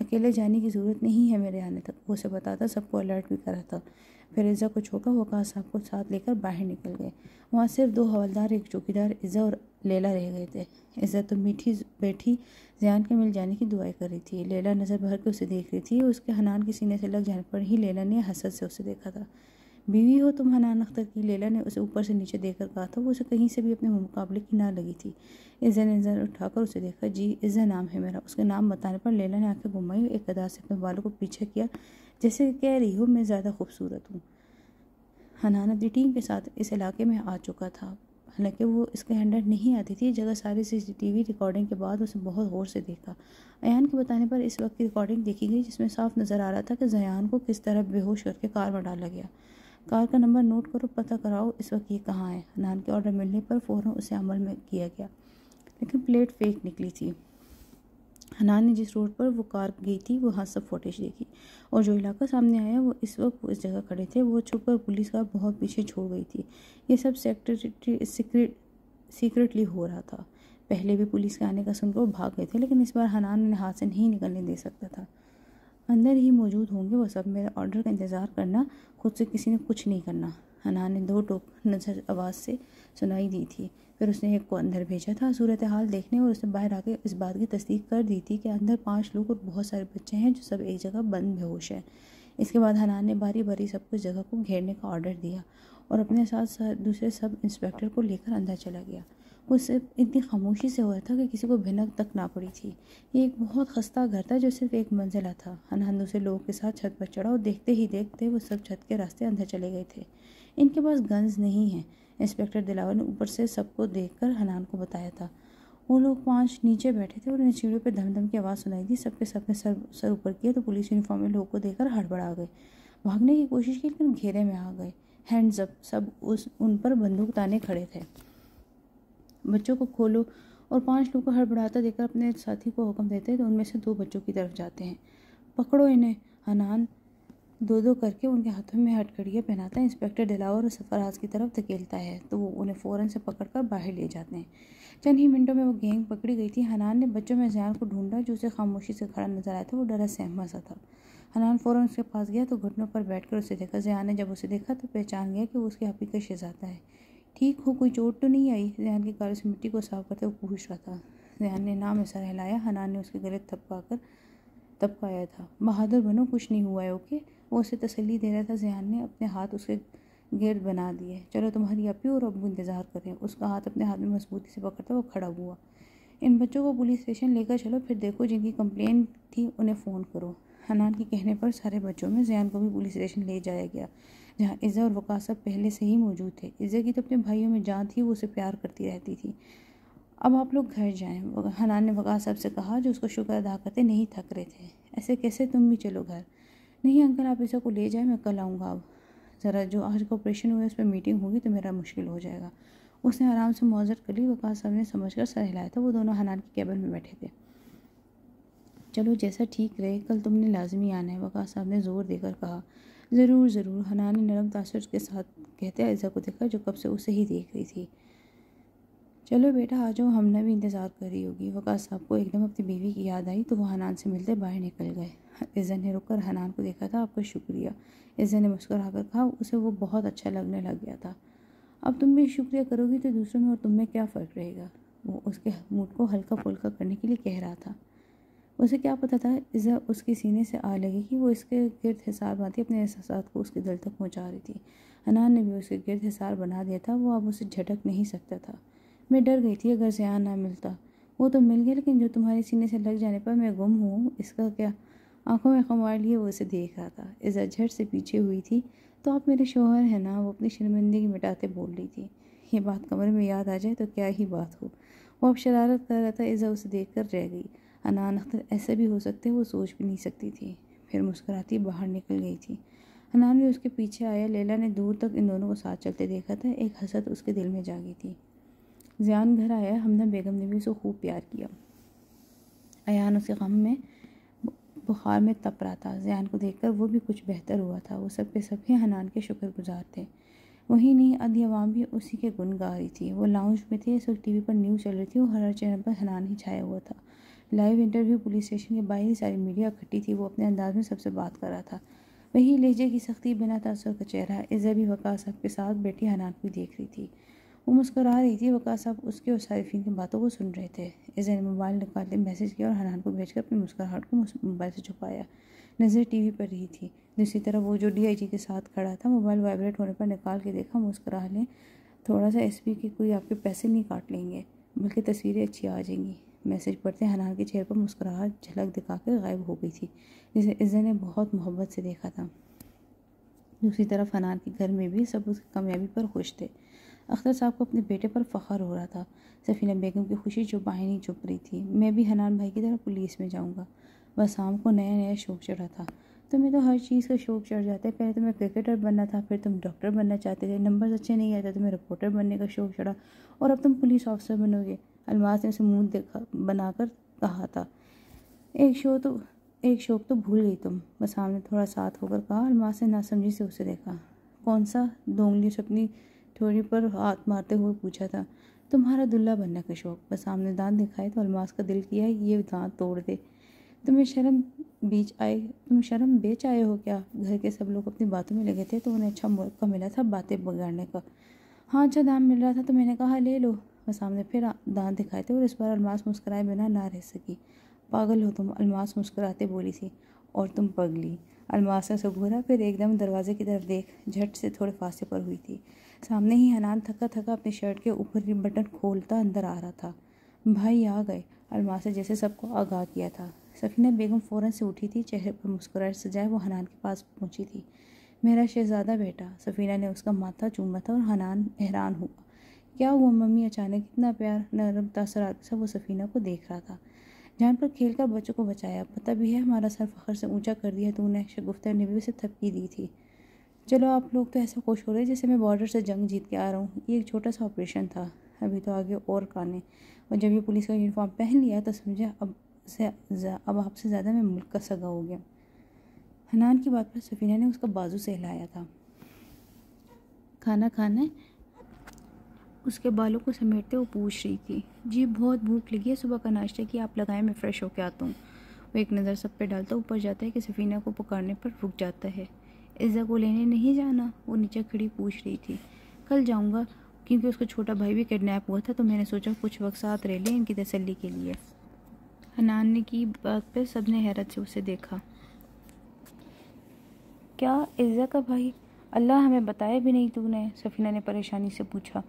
اکیلے جانے کی ضرورت نہیں ہے میرے آنے تک، وہ اسے بتاتا سب کو الرٹ بھی کر رہا تھا۔ پھر عزت کو چھوڑا وقاص صاحب کو ساتھ لے کر باہر نکل گئے۔ وہاں صرف 2 حوالدار، ایک چوکیدار، عزت اور لیلا رہ گئے تھے۔ عزت تو بیٹھی ذیان کے مل جانے کی دعائیں کر رہی تھی۔ لیلا نظر بھر کے اسے دیکھ رہی تھی، اس کے حنان کے سینے سے لگ جانے پر ہی لیلا نے حسد سے اسے دیکھا تھا۔ بیوی ہو تم حنان اختر کی؟ لیلا نے اسے اوپر سے نیچے دیکھ کر کہا تھا۔ وہ اسے کہیں سے بھی اپنے مقابلے کی نہ لگی تھی۔ عزت نے نظر اٹھا کر اسے دیکھا۔ جی عزت نام ہے میرا۔ اس کے نام بتانے پر لیلا نے آنکھیں گھمائی، ایک ادا سے اپنے بالوں کو پیچھے کیا جیسے کہہ رہی ہو میں زیادہ خوبصورت ہوں۔ حنان اپنی ٹیم کے ساتھ اس علاقے میں آ چکا تھا، حالانکہ وہ اس کے انڈر نہیں آتی تھی۔ جگہ ساری CCTV ریکارڈنگ کے بعد اسے بہت غور سے دیکھا۔ ایان کے بتانے پر اس وقت کی ریکارڈنگ دیکھی گئی جس میں صاف نظر آ رہا تھا کہ ذیان کو کس طرح بے ہوش کر کے کار میں ڈالا گیا۔ کار کا نمبر نوٹ کرو، پتہ کراؤ اس وقت یہ کہاں ہے۔ حنان کے آرڈر ملنے پر فوراً اسے عمل میں کیا گیا، لیکن پلیٹ فیک نکلی تھی۔ حنان نے جس روڈ پر وہ کار گئی تھی وہاں سب فوٹیج دیکھی، اور جو علاقہ سامنے آیا وہ اس وقت وہ اس جگہ کھڑے تھے۔ وہ چھپ کر پولیس کار بہت پیچھے چھوڑ گئی تھی۔ یہ سب سیکرٹلی ہو رہا تھا۔ پہلے بھی پولیس کے آنے کا سن کر وہ بھاگ گئے تھے، لیکن اس بار حنان انہیں ہاتھ سے نہیں نکلنے دے سکتا تھا۔ اندر ہی موجود ہوں گے وہ سب، میرے آرڈر کا انتظار کرنا، خود سے کسی نے کچھ نہیں کرنا۔ حنان نے 2 ٹوک نظر آواز سے سنائی دی تھی۔ پھر اس نے ایک کو اندر بھیجا تھا صورتحال دیکھنے، اور اس نے باہر آ کے اس بات کی تصدیق کر دی تھی کہ اندر 5 لوگ اور بہت سارے بچے ہیں جو سب ایک جگہ بند بے ہوش ہیں۔ اس کے بعد حنان نے باری باری سب کو جگہ کو گھیرنے کا آرڈر دیا اور اپنے ساتھ دوسرے سب انسپیکٹر کو لے کر اندر چلا گیا۔ وہ صرف اتنی خاموشی سے ہوا تھا کہ کسی کو بھنک تک نہ پڑی تھی۔ یہ ایک بہت خستہ گھر تھا جو صرف ایک منزلہ تھا۔ حنان دوسرے لوگوں کے ساتھ چھت پر چڑھا اور دیکھتے ہی دیکھتے وہ سب چھت کے راستے اندر چلے گئے تھے۔ ان کے پاس گنز نہیں ہیں، انسپیکٹر دلاور نے اوپر سے سب کو دیکھ کر حنان کو بتایا تھا۔ وہ لوگ 5 نیچے بیٹھے تھے اور انہیں سیڑھیوں پہ دھم دھم کی آواز سنائی دی۔ سب کے سب نے سر اوپر کیا تو پولیس یونیفارم میں لوگوں کو دیکھ کر ہڑبڑا گئے، بھاگنے کی کوشش کی لیکن گھیرے میں آ گئے۔ ہینڈز اپ، سب ان پر بندوق تانے کھڑے تھے۔ بچوں کو کھولو، اور 5 لوگوں کو ہڑبڑاتا دیکھ کر اپنے ساتھی کو حکم دیتے تو ان میں سے 2 بچوں کی طرف جاتے ہیں۔ پکڑو انہیں، حنان 2 کر کے ان کے ہاتھوں میں ہتھکڑیاں پہناتا ہے، انسپیکٹر دلاور اور سرفراز کی طرف دھکیلتا ہے تو وہ انہیں فوراً سے پکڑ کر باہر لے جاتے ہیں۔ چند ہی منٹوں میں وہ گینگ پکڑی گئی تھی۔ حنان نے بچوں میں زیان کو ڈھونڈا جو اسے خاموشی سے کھڑا نظر آیا تھا۔ وہ ڈرا سہما سا تھا۔ حنان فوراً اس کے پاس گیا تو گھٹنوں پر بیٹھ کر اسے دیکھا۔ زیان نے جب اسے دیکھا تو پہچان گیا کہ وہ اس کے حفیظ کا شہزادہ ہے۔ ٹھیک ہو، کوئی چوٹ تو نہیں آئی؟ زیان کی گالوں سے مٹی کو صاف کرتے ہوئے پوچھ رہا تھا۔ زیان نے نام میں سر ہلایا۔ حنان نے اس کے گلے تھپکایا تھا۔ بہادر بنو، کچھ نہیں ہوا ہے، اوکے؟ وہ اسے تسلی دے رہا تھا۔ زیان نے اپنے ہاتھ اس کے گرد بنا دیے۔ چلو، تمہاری اپی اور ابو انتظار کر رہے ہیں۔ اس کا ہاتھ اپنے ہاتھ میں مضبوطی سے پکڑتا وہ کھڑا ہوا۔ ان بچوں کو پولیس اسٹیشن لے کر چلو، پھر دیکھو جن کی کمپلین تھی انہیں فون کرو۔ حنان کے کہنے پر سارے بچوں میں زیان کو بھی پولیس اسٹیشن لے جایا گیا، جہاں عزہ اور وقاص صاحب پہلے سے ہی موجود تھے۔ عزہ کی تو اپنے بھائیوں میں جان تھی، وہ اسے پیار کرتی رہتی تھی۔ اب آپ لوگ گھر جائیں، حنان نے وقاص صاحب سے کہا جو اس کو شکر ادا کرتے نہیں تھک رہے تھے۔ ایسے کیسے، تم بھی چلو گھر۔ نہیں انکل، آپ عزہ کو لے جائیں، میں کل آؤں گا۔ اب ذرا جو آج کا آپریشن ہوا ہے اس پہ میٹنگ ہوگی تو میرا مشکل ہو جائے گا۔ اس نے آرام سے معذرت کر لی۔ وقاص صاحب نے سمجھ کر سر ہلایا تھا۔ وہ دونوں حنان کی کیبن میں بیٹھے تھے۔ چلو جیسا ٹھیک رہے، کل تم نے لازمی آنا ہے، وقاص صاحب نے زور دے کر کہا۔ ضرور ضرور، حنان نے نرم تاثر کے ساتھ کہتے عزہ کو دیکھا جو کب سے اسے ہی دیکھ رہی تھی۔ چلو بیٹا آ جاؤ، ہم نے بھی انتظار کر رہی ہوگی۔ وقاص صاحب کو ایک دم اپنی بیوی کی یاد آئی تو وہ حنان سے ملتے باہر نکل گئے۔ عزہ نے رک کر حنان کو دیکھا تھا۔ آپ کا شکریہ، عزہ نے مسکرا کر کہا۔ اسے وہ بہت اچھا لگنے لگ گیا تھا۔ اب تم بھی شکریہ کرو گی تو دوسروں میں اور تم میں کیا فرق رہے گا؟ وہ اس کے موڈ کو ہلکا پھلکا کرنے کے لیے کہہ رہا تھا۔ اسے کیا پتہ تھا عزہ اس کے سینے سے آ لگے گی۔ وہ اس کے گرد حصار باندھی اپنے احساسات کو اس کے دل تک پہنچا رہی تھی۔ حنان نے بھی اس کے گرد حصار بنا دیا تھا۔ وہ اب اسے جھٹک نہیں سکتا تھا۔ میں ڈر گئی تھی اگر زیان نہ ملتا۔ وہ تو مل گیا، لیکن جو تمہارے سینے سے لگ جانے پر میں گم ہوں، اس کا کیا؟ آنکھوں میں خمار لیے وہ اسے دیکھ رہا تھا۔ عزہ جھٹ سے پیچھے ہوئی تھی۔ تو آپ میرے شوہر ہیں نا؟ وہ اپنی شرمندگی مٹاتے بول رہی تھی۔ یہ بات کمرے میں یاد آ جائے تو کیا ہی بات ہو۔ وہ اب شرارت کر رہا تھا۔ عزہ اسے دیکھ کر رہ گئی۔ حنان اختر ایسا بھی ہو سکتے وہ سوچ بھی نہیں سکتی تھی۔ پھر مسکراتی باہر نکل گئی تھی۔ حنان بھی اس کے پیچھے آیا۔ لیلا نے دور تک ان دونوں کو ساتھ چلتے دیکھا تھا۔ ایک حسرت اس کے دل میں جاگی تھی۔ زیان گھر آیا۔ حمدہ بیگم نے بھی اسے خوب پیار کیا۔ ایان اس کے غم میں بخار میں تپ رہا تھا۔ زیان کو دیکھ کر وہ بھی کچھ بہتر ہوا تھا۔ وہ سب کے سب ہی حنان کے شکر گزار تھے۔ وہی نہیں، آدھی عوام بھی اسی کے گن گا رہی تھی۔ وہ لاؤنج میں تھے۔ اس وقت ٹی وی پر نیوز چل رہی تھی اور ہر چینل پر حنان ہی چھایا ہوا تھا۔ لائیو انٹرویو، پولیس اسٹیشن کے باہر ہی ساری میڈیا اکٹھی تھی۔ وہ اپنے انداز میں سب سے بات کر رہا تھا۔ وہی لہجے کی سختی، بنا تاثر کا چہرہ۔ عزہ بھی وقاص صاحب کے ساتھ بیٹھی حنان کو دیکھ رہی تھی۔ وہ مسکرا رہی تھی۔ وقاص صاحب اس کے اور صارفین کی باتوں کو سن رہے تھے۔ عزہ نے موبائل نکال کے میسج کیا اور حنان کو بھیج کر اپنی مسکراہٹ کو موبائل سے چھپایا۔ نظر ٹی وی پر رہی تھی۔ دوسری طرف وہ جو ڈی آئی جی کے ساتھ کھڑا تھا، موبائل وائبریٹ ہونے پر نکال کے دیکھا۔ مسکرا لیں، تھوڑا سا ایس پی کہ کوئی آپ کے پیسے نہیں کاٹ لیں گے، بلکہ تصویریں اچھی آ جائیں گی۔ میسج پڑھتے حنان کے چہرے پر مسکراہٹ جھلک دکھا کے غائب ہو گئی تھی، جسے عزہ نے بہت محبت سے دیکھا تھا۔ دوسری طرف حنان کے گھر میں بھی سب اس کی کامیابی پر خوش تھے۔ اختر صاحب کو اپنے بیٹے پر فخر ہو رہا تھا۔ سفینہ بیگم کی خوشی چوپائے نہیں چپ رہی تھی۔ میں بھی حنان بھائی کی طرح پولیس میں جاؤں گا۔ بس عام کو نیا نیا شوق چڑھا تھا۔ تمہیں تو ہر چیز کا شوق چڑھ جاتا ہے۔ پہلے تمہیں کرکٹر بننا تھا، پھر تم ڈاکٹر بننا چاہتے تھے، نمبرز اچھے نہیں آتے، تمہیں رپورٹر بننے کا شوق چڑھا، اور اب تم پولیس آفیسر بنو گے۔ الماس نے اسے منہ بنا کر کہا تھا۔ ایک شوق تو بھول گئی تم، بس عام نے تھوڑا ساتھ ہو کر کہا۔ الماس نے ناسمجھی سے اسے دیکھا۔ کون سا؟ دو انگلیوں سے اپنی تھوڑی پر ہاتھ مارتے ہوئے پوچھا تھا۔ تمہارا دلہا بننے کا شوق۔ بس عام نے دانت دکھائے تو الماس کا دل کیا یہ دانت توڑ دے۔ تم شرم بیچ آئے ہو کیا؟ گھر کے سب لوگ اپنی باتوں میں لگے تھے تو انہیں اچھا موقع ملا تھا باتیں بگاڑنے کا۔ ہاں، اچھا دام مل رہا تھا تو میں نے کہا لے لو۔ وہ سامنے پھر دانت دکھائے تھے اور اس بار الماس مسکرائے بنا نہ رہ سکی۔ پاگل ہو تم، الماس مسکراتے بولی تھی۔ اور تم پگلی۔ الماس نے اسے گھورا، پھر ایک دم دروازے کی طرف دیکھ جھٹ سے تھوڑے فاصلے پر ہوئی تھی۔ سامنے ہی حنان تھکا تھکا اپنی شرٹ کے اوپر بٹن کھولتا اندر آ رہا تھا۔ بھائی آ گئے، الماس نے جیسے سب کو آگاہ کیا تھا۔ سفینہ بیگم فوراً سے اٹھی تھی، چہرے پر مسکراہٹ سجائے وہ حنان کے پاس پہنچی تھی۔ میرا شہزادہ بیٹا، سفینہ نے اس کا ماتھا چوما تھا اور حنان حیران ہوا۔ کیا ہوا ممی؟ اچانک اتنا پیار، نرم تاثرات کے ساتھ وہ سفینہ کو دیکھ رہا تھا۔ جان پر کھیل کر بچوں کو بچایا، پتہ بھی ہے ہمارا سر فخر سے اونچا کر دیا تو نے، شگفتہ نے بھی اسے تھپکی دی تھی۔ چلو آپ لوگ تو ایسے خوش ہو رہے جیسے میں بارڈر سے جنگ جیت کے آ رہا ہوں۔ یہ ایک چھوٹا سا آپریشن تھا، ابھی تو آگے اور کانے، اور جب یہ پولیس کا یونیفارم پہن لیا تو سمجھا اب آپ سے زیادہ میں ملک کا سگا ہو گیا۔ حنان کی بات پر سفینہ نے اس کا بازو سے ہلایا تھا۔ کھانا کھانا ہے؟ اس کے بالوں کو سمیٹتے وہ پوچھ رہی تھی۔ جی بہت بھوک لگی ہے، صبح کا ناشتہ کیا، آپ لگائیں میں فریش ہو کے آتا ہوں۔ وہ ایک نظر سب پہ ڈالتا اوپر جاتا ہے کہ سفینہ کو پکارنے پر رک جاتا ہے۔ عزت کو لینے نہیں جانا؟ وہ نیچے کھڑی پوچھ رہی تھی۔ کل جاؤں گا، کیونکہ اس کا چھوٹا بھائی بھی کڈنیپ ہوا تھا تو میں نے سوچا کچھ وقت ساتھ رہ لیں ان کی تسلی کے لیے۔ حنان نے کی بات پہ سب نے حیرت سے اسے دیکھا۔ کیا عزت کا بھائی؟ اللہ ہمیں بتایا بھی نہیں تو نے، سفینہ نے پریشانی سے پوچھا۔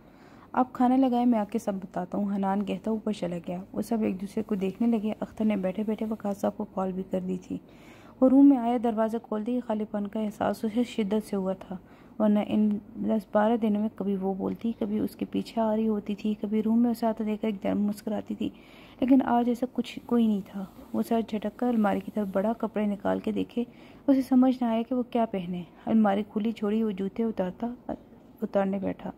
آپ کھانا لگائے، میں آ کے سب بتاتا ہوں، حنان کہتا اوپر چلا گیا۔ وہ سب ایک دوسرے کو دیکھنے لگے۔ اختر نے بیٹھے بیٹھے وقاص صاحب کو کال بھی کر دی تھی۔ وہ روم میں آیا، دروازہ کھولتے ہی خالی پن کا احساس اسے شدت سے ہوا تھا، ورنہ ان 10-12 دنوں میں کبھی وہ بولتی، کبھی اس کے پیچھے آ رہی ہوتی تھی، کبھی روم میں اسے آتا دیکھ کر ایک دم مسکراتی تھی، لیکن آج ایسا کوئی نہیں تھا۔ وہ سر جھٹک کر الماری کی طرف بڑا، کپڑے نکال کے دیکھے، اسے سمجھ نہ آیا کہ وہ کیا پہنے۔ الماری کھلی چھوڑی، وہ جوتے اتارنے بیٹھا۔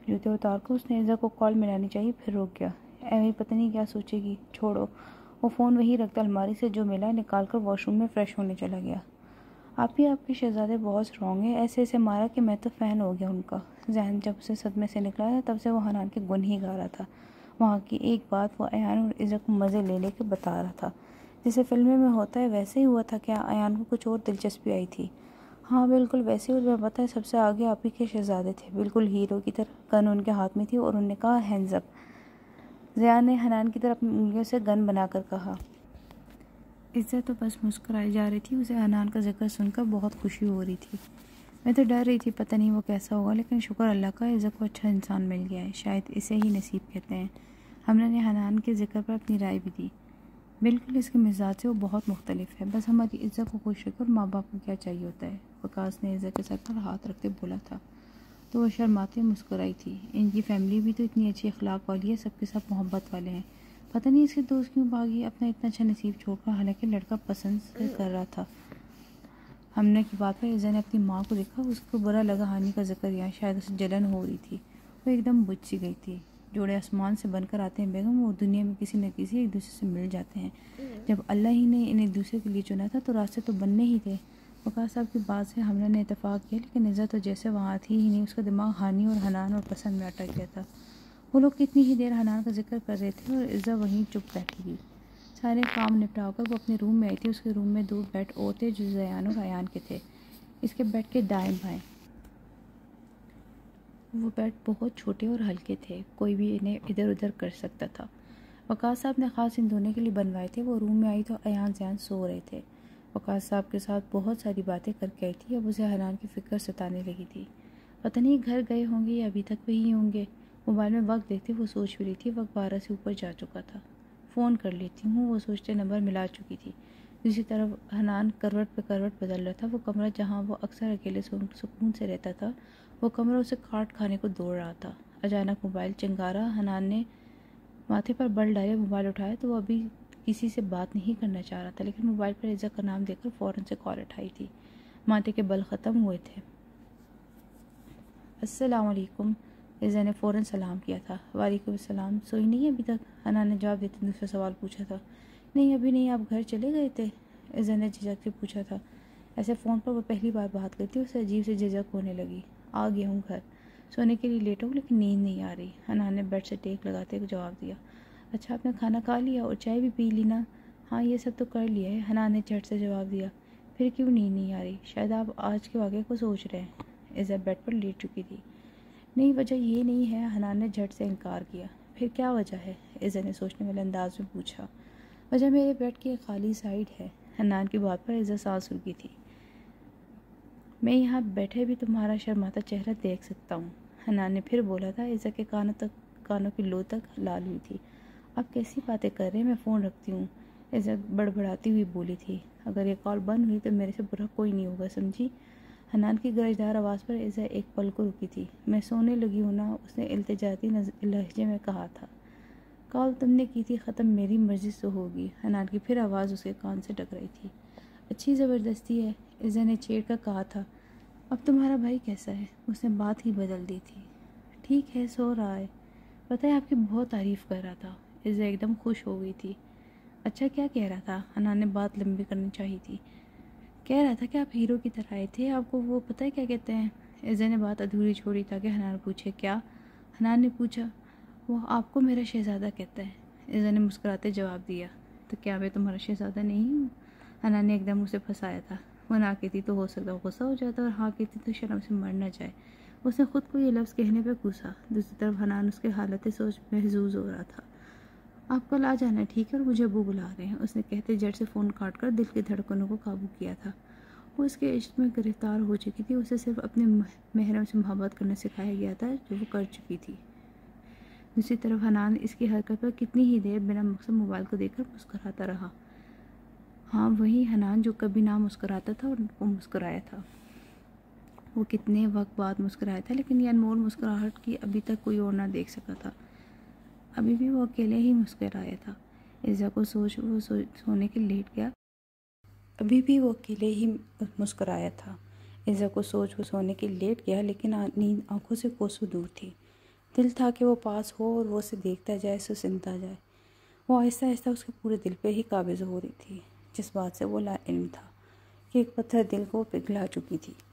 جوتے اتار کر اس نے عزت کو کال ملانی چاہیے، پھر رک گیا۔ ایویں پتہ نہیں کیا سوچے گی، چھوڑو۔ وہ فون وہیں رکھتا الماری سے جو ملا نکال کر واش روم میں فریش ہونے چلا گیا۔ آپ کے شہزادے بہت اسٹرانگ ہیں، ایسے مارا کہ میں تو فین ہو گیا ان کا۔ ذہن جب سے صدمے سے نکلا تھا تب سے وہ حنان کے گن ہی گا رہا تھا۔ وہاں کی ایک بات وہ ایان اور عزت کو مزے لے کے بتا رہا تھا، جیسے فلمیں میں ہوتا ہے ویسے ہی ہوا تھا۔ کیا ایان کو کچھ اور دلچسپی آئی تھی؟ ہاں بالکل ویسے ہی، اور میں پتہ ہے سب سے آگے آپ ہی کے شہزادے تھے، بالکل ہیرو کی طرح۔ گن ان کے ہاتھ میں تھی اور انہوں نے کہا ہینڈز اپ۔ ضیاء نے حنان کی طرف اپنی انگلیوں سے گن بنا کر کہا۔ عزت تو بس مسکرائی جا رہی تھی، اسے حنان کا ذکر سن کر بہت خوشی ہو رہی تھی۔ میں تو ڈر رہی تھی پتہ نہیں وہ کیسا ہوگا، لیکن شکر اللہ کا عزت کو اچھا انسان مل گیا ہے، شاید اسے ہی نصیب کہتے ہیں۔ ہم نے حنان کے ذکر پر اپنی رائے بھی دی۔ بالکل اس کے مزاج سے وہ بہت مختلف ہے، بس ہماری عزت کو خوش رکھے، اور ماں باپ کو کیا چاہیے ہوتا ہے۔ وقاص نے عزت کے سر پر ہاتھ رکھتے بولا تھا تو وہ شرماتے مسکرائی تھی۔ ان کی فیملی بھی تو اتنی اچھی اخلاق والی ہے، سب کے ساتھ محبت والے ہیں، پتہ نہیں اس کے دوست کیوں بھاگی اپنا اتنا اچھا نصیب چھوڑ کر، حالانکہ لڑکا پسند کر رہا تھا۔ ہم نے کی بات پر عزت نے اپنی ماں کو دیکھا، اس کو برا لگا ہانی کا ذکر یا شاید اسے جلن ہو رہی تھی۔ وہ ایک دم بجھ سی گئی تھی۔ جوڑے آسمان سے بن کر آتے ہیں بیگم، وہ دنیا میں کسی نہ کسی ایک دوسرے سے مل جاتے ہیں۔ جب اللہ ہی نے انہیں ایک دوسرے کے لیے چنا تھا تو راستے تو بننے ہی تھے۔ وقاص صاحب کی بات سے ہم نے اتفاق کیا، لیکن عزت تو جیسے وہاں تھی ہی نہیں، اس کا دماغ ہانی اور حنان اور پسند میں اٹک گیا تھا۔ وہ لوگ کتنی ہی دیر حنان کا ذکر کر رہے تھے اور عزت وہیں چپ بیٹھی تھی۔ سارے کام نپٹا کر وہ اپنے روم میں آئی تھی۔ اس کے روم میں 2 بیڈ اور تھے جو ضیاء اور ایان کے تھے، اس کے بیڈ کے دائیں بائیں۔ وہ بیڈ بہت چھوٹے اور ہلکے تھے، کوئی بھی انہیں ادھر ادھر کر سکتا تھا۔ وقاص صاحب نے خاص ان دونوں کے لیے بنوائے تھے۔ وہ روم میں آئی تو ایان ضیاء سو رہے تھے۔ وقاص صاحب کے ساتھ بہت ساری باتیں کر کے آئی تھی، اب اسے حنان کی فکر ستانے لگی تھی۔ پتہ نہیں گھر گئے ہوں گے یا ابھی تک وہی ہوں گے۔ موبائل میں وقت دیکھتے وہ سوچ بھی رہی تھی، وقت 12 سے اوپر جا چکا تھا۔ فون کر لیتی ہوں، وہ سوچتے نمبر ملا چکی تھی۔ دوسری طرف حنان کروٹ پہ کروٹ بدل رہا تھا۔ وہ کمرہ جہاں وہ اکثر اکیلے سکون سے رہتا تھا، وہ کمرہ اسے کاٹ کھانے کو دوڑ رہا تھا۔ اچانک موبائل چنگارا، حنان نے ماتھے پر بل ڈالے، موبائل اٹھایا تو وہ ابھی کسی سے بات نہیں کرنا چاہ رہا تھا، لیکن موبائل پر عزت کا نام دیکھ کر فوراً سے کال اٹھائی تھی۔ ماتھے کے بل ختم ہوئے تھے۔ السلام علیکم، عزت نے فوراً سلام کیا تھا۔ وعلیکم السلام، سوئی نہیں ابھی تک؟ حنان نے جواب دیتے دوسرا سوال پوچھا تھا۔ نہیں ابھی نہیں، آپ گھر چلے گئے تھے؟ عزت نے جھجک سے پوچھا تھا۔ ایسے فون پر وہ پہلی بار بات کرتی، اسے عجیب سے جھجک ہونے لگی۔ آ گیا ہوں گھر، سونے کے لیے لیٹ ہوں لیکن نیند نہیں آ رہی، حنان نے بیڈ سے ٹیک لگاتے جواب دیا۔ اچھا آپ نے کھانا کھا لیا اور چائے بھی پی لی نا؟ ہاں یہ سب تو کر لیا ہے، حنان نے جھٹ سے جواب دیا۔ پھر کیوں نیند نہیں آ رہی؟ شاید آپ آج کے واقعے کو سوچ رہے ہیں۔ عزت بیڈ پر لیٹ چکی تھی۔ نہیں وجہ یہ نہیں ہے، حنان نے جھٹ سے انکار کیا۔ پھر کیا وجہ ہے؟ ایزا نے سوچنے والے انداز میں پوچھا۔ وجہ میرے بیڈ کی ایک خالی سائڈ ہے۔ حنان کی بات پر ایزا سانس رکی تھی۔ میں یہاں بیٹھے بھی تمہارا شرماتا چہرہ دیکھ سکتا ہوں، حنان نے پھر بولا تھا۔ ایزا کے کانوں کی لو تک لال ہوئی تھی۔ آپ کیسی باتیں کر رہے ہیں؟ میں فون رکھتی ہوں، ایزا بڑبڑاتی ہوئی بولی تھی۔ اگر یہ کال بند ہوئی تو میرے سے برا کوئی نہیں ہوگا، سمجھی؟ حنان کی گرجدار آواز پر ایزا ایک پل کو رکی تھی۔ میں سونے لگی ہوں نا، اس نے التجاتی لہجے میں کہا تھا۔ کال تم نے کی تھی، ختم میری مرضی سے ہوگی۔ حنان کی پھر آواز اس کے کان سے ٹکرائی تھی۔ اچھی زبردستی ہے، ایزا نے چھیڑ کر کہا تھا۔ اب تمہارا بھائی کیسا ہے؟ اس نے بات ہی بدل دی تھی۔ ٹھیک ہے، سو رہا ہے۔ پتہ ہے آپ کی بہت تعریف کر رہا تھا۔ ایزا ایک دم خوش ہو گئی تھی۔ اچھا کیا کہہ رہا تھا؟ حنان نے بات لمبی کرنی چاہی تھی۔ کہہ رہا تھا کہ آپ ہیرو کی طرح آئے تھے، آپ کو وہ پتہ ہے کیا کہتے ہیں؟ ایزا نے بات ادھوری چھوڑی تاکہ حنان پوچھے کیا؟ حنان نے پوچھا۔ وہ آپ کو میرا شہزادہ کہتا ہے، ایزا نے مسکراتے جواب دیا۔ تو کیا میں تمہارا شہزادہ نہیں ہوں؟ حنان نے ایک دم اسے پھنسایا تھا۔ وہ نہ کہتی تو ہو سکتا غصہ ہو جاتا، اور ہاں کہتی تو شرم سے مر نہ جائے۔ اس نے خود کو یہ لفظ کہنے پہ کوسا۔ دوسری طرف حنان اس کے حالت سوچ محظوظ ہو رہا تھا۔ آپ کل آ جانا، ٹھیک ہے، اور مجھے ابو بلا رہے ہیں، اس نے کہتے جٹ سے فون کاٹ کر دل کی دھڑکنوں کو قابو کیا تھا۔ وہ اس کے عشق میں گرفتار ہو چکی تھی، اسے صرف اپنے محرم سے محبت کرنا سکھایا گیا تھا جو وہ کر چکی تھی۔ دوسری طرف حنان اس کی حرکت پر کتنی ہی دیر بنا مقصد موبائل کو دیکھ کر مسکراتا رہا۔ ہاں وہی حنان جو کبھی نہ مسکراتا تھا اور وہ مسکرایا تھا۔ وہ کتنے وقت بعد مسکرایا تھا، لیکن یہ انمول مسکراہٹ کی ابھی تک کوئی اور نہ دیکھ سکا تھا۔ ابھی بھی وہ اکیلے ہی مسکرایا تھا۔ ایزا کو سوچ وہ سونے کے لیٹ گیا۔ ابھی بھی وہ اکیلے ہی مسکرایا تھا۔ ایزا کو سوچ وہ سونے کے لیٹ گیا، لیکن نیند آنکھوں سے کوسوں دور تھی۔ دل تھا کہ وہ پاس ہو اور وہ اسے دیکھتا جائے، اسے سنتا جائے۔ وہ آہستہ آہستہ اس کے پورے دل پہ ہی قابض ہو رہی تھی، جس بات سے وہ لا علم تھا کہ ایک پتھر دل کو پگھلا چکی تھی۔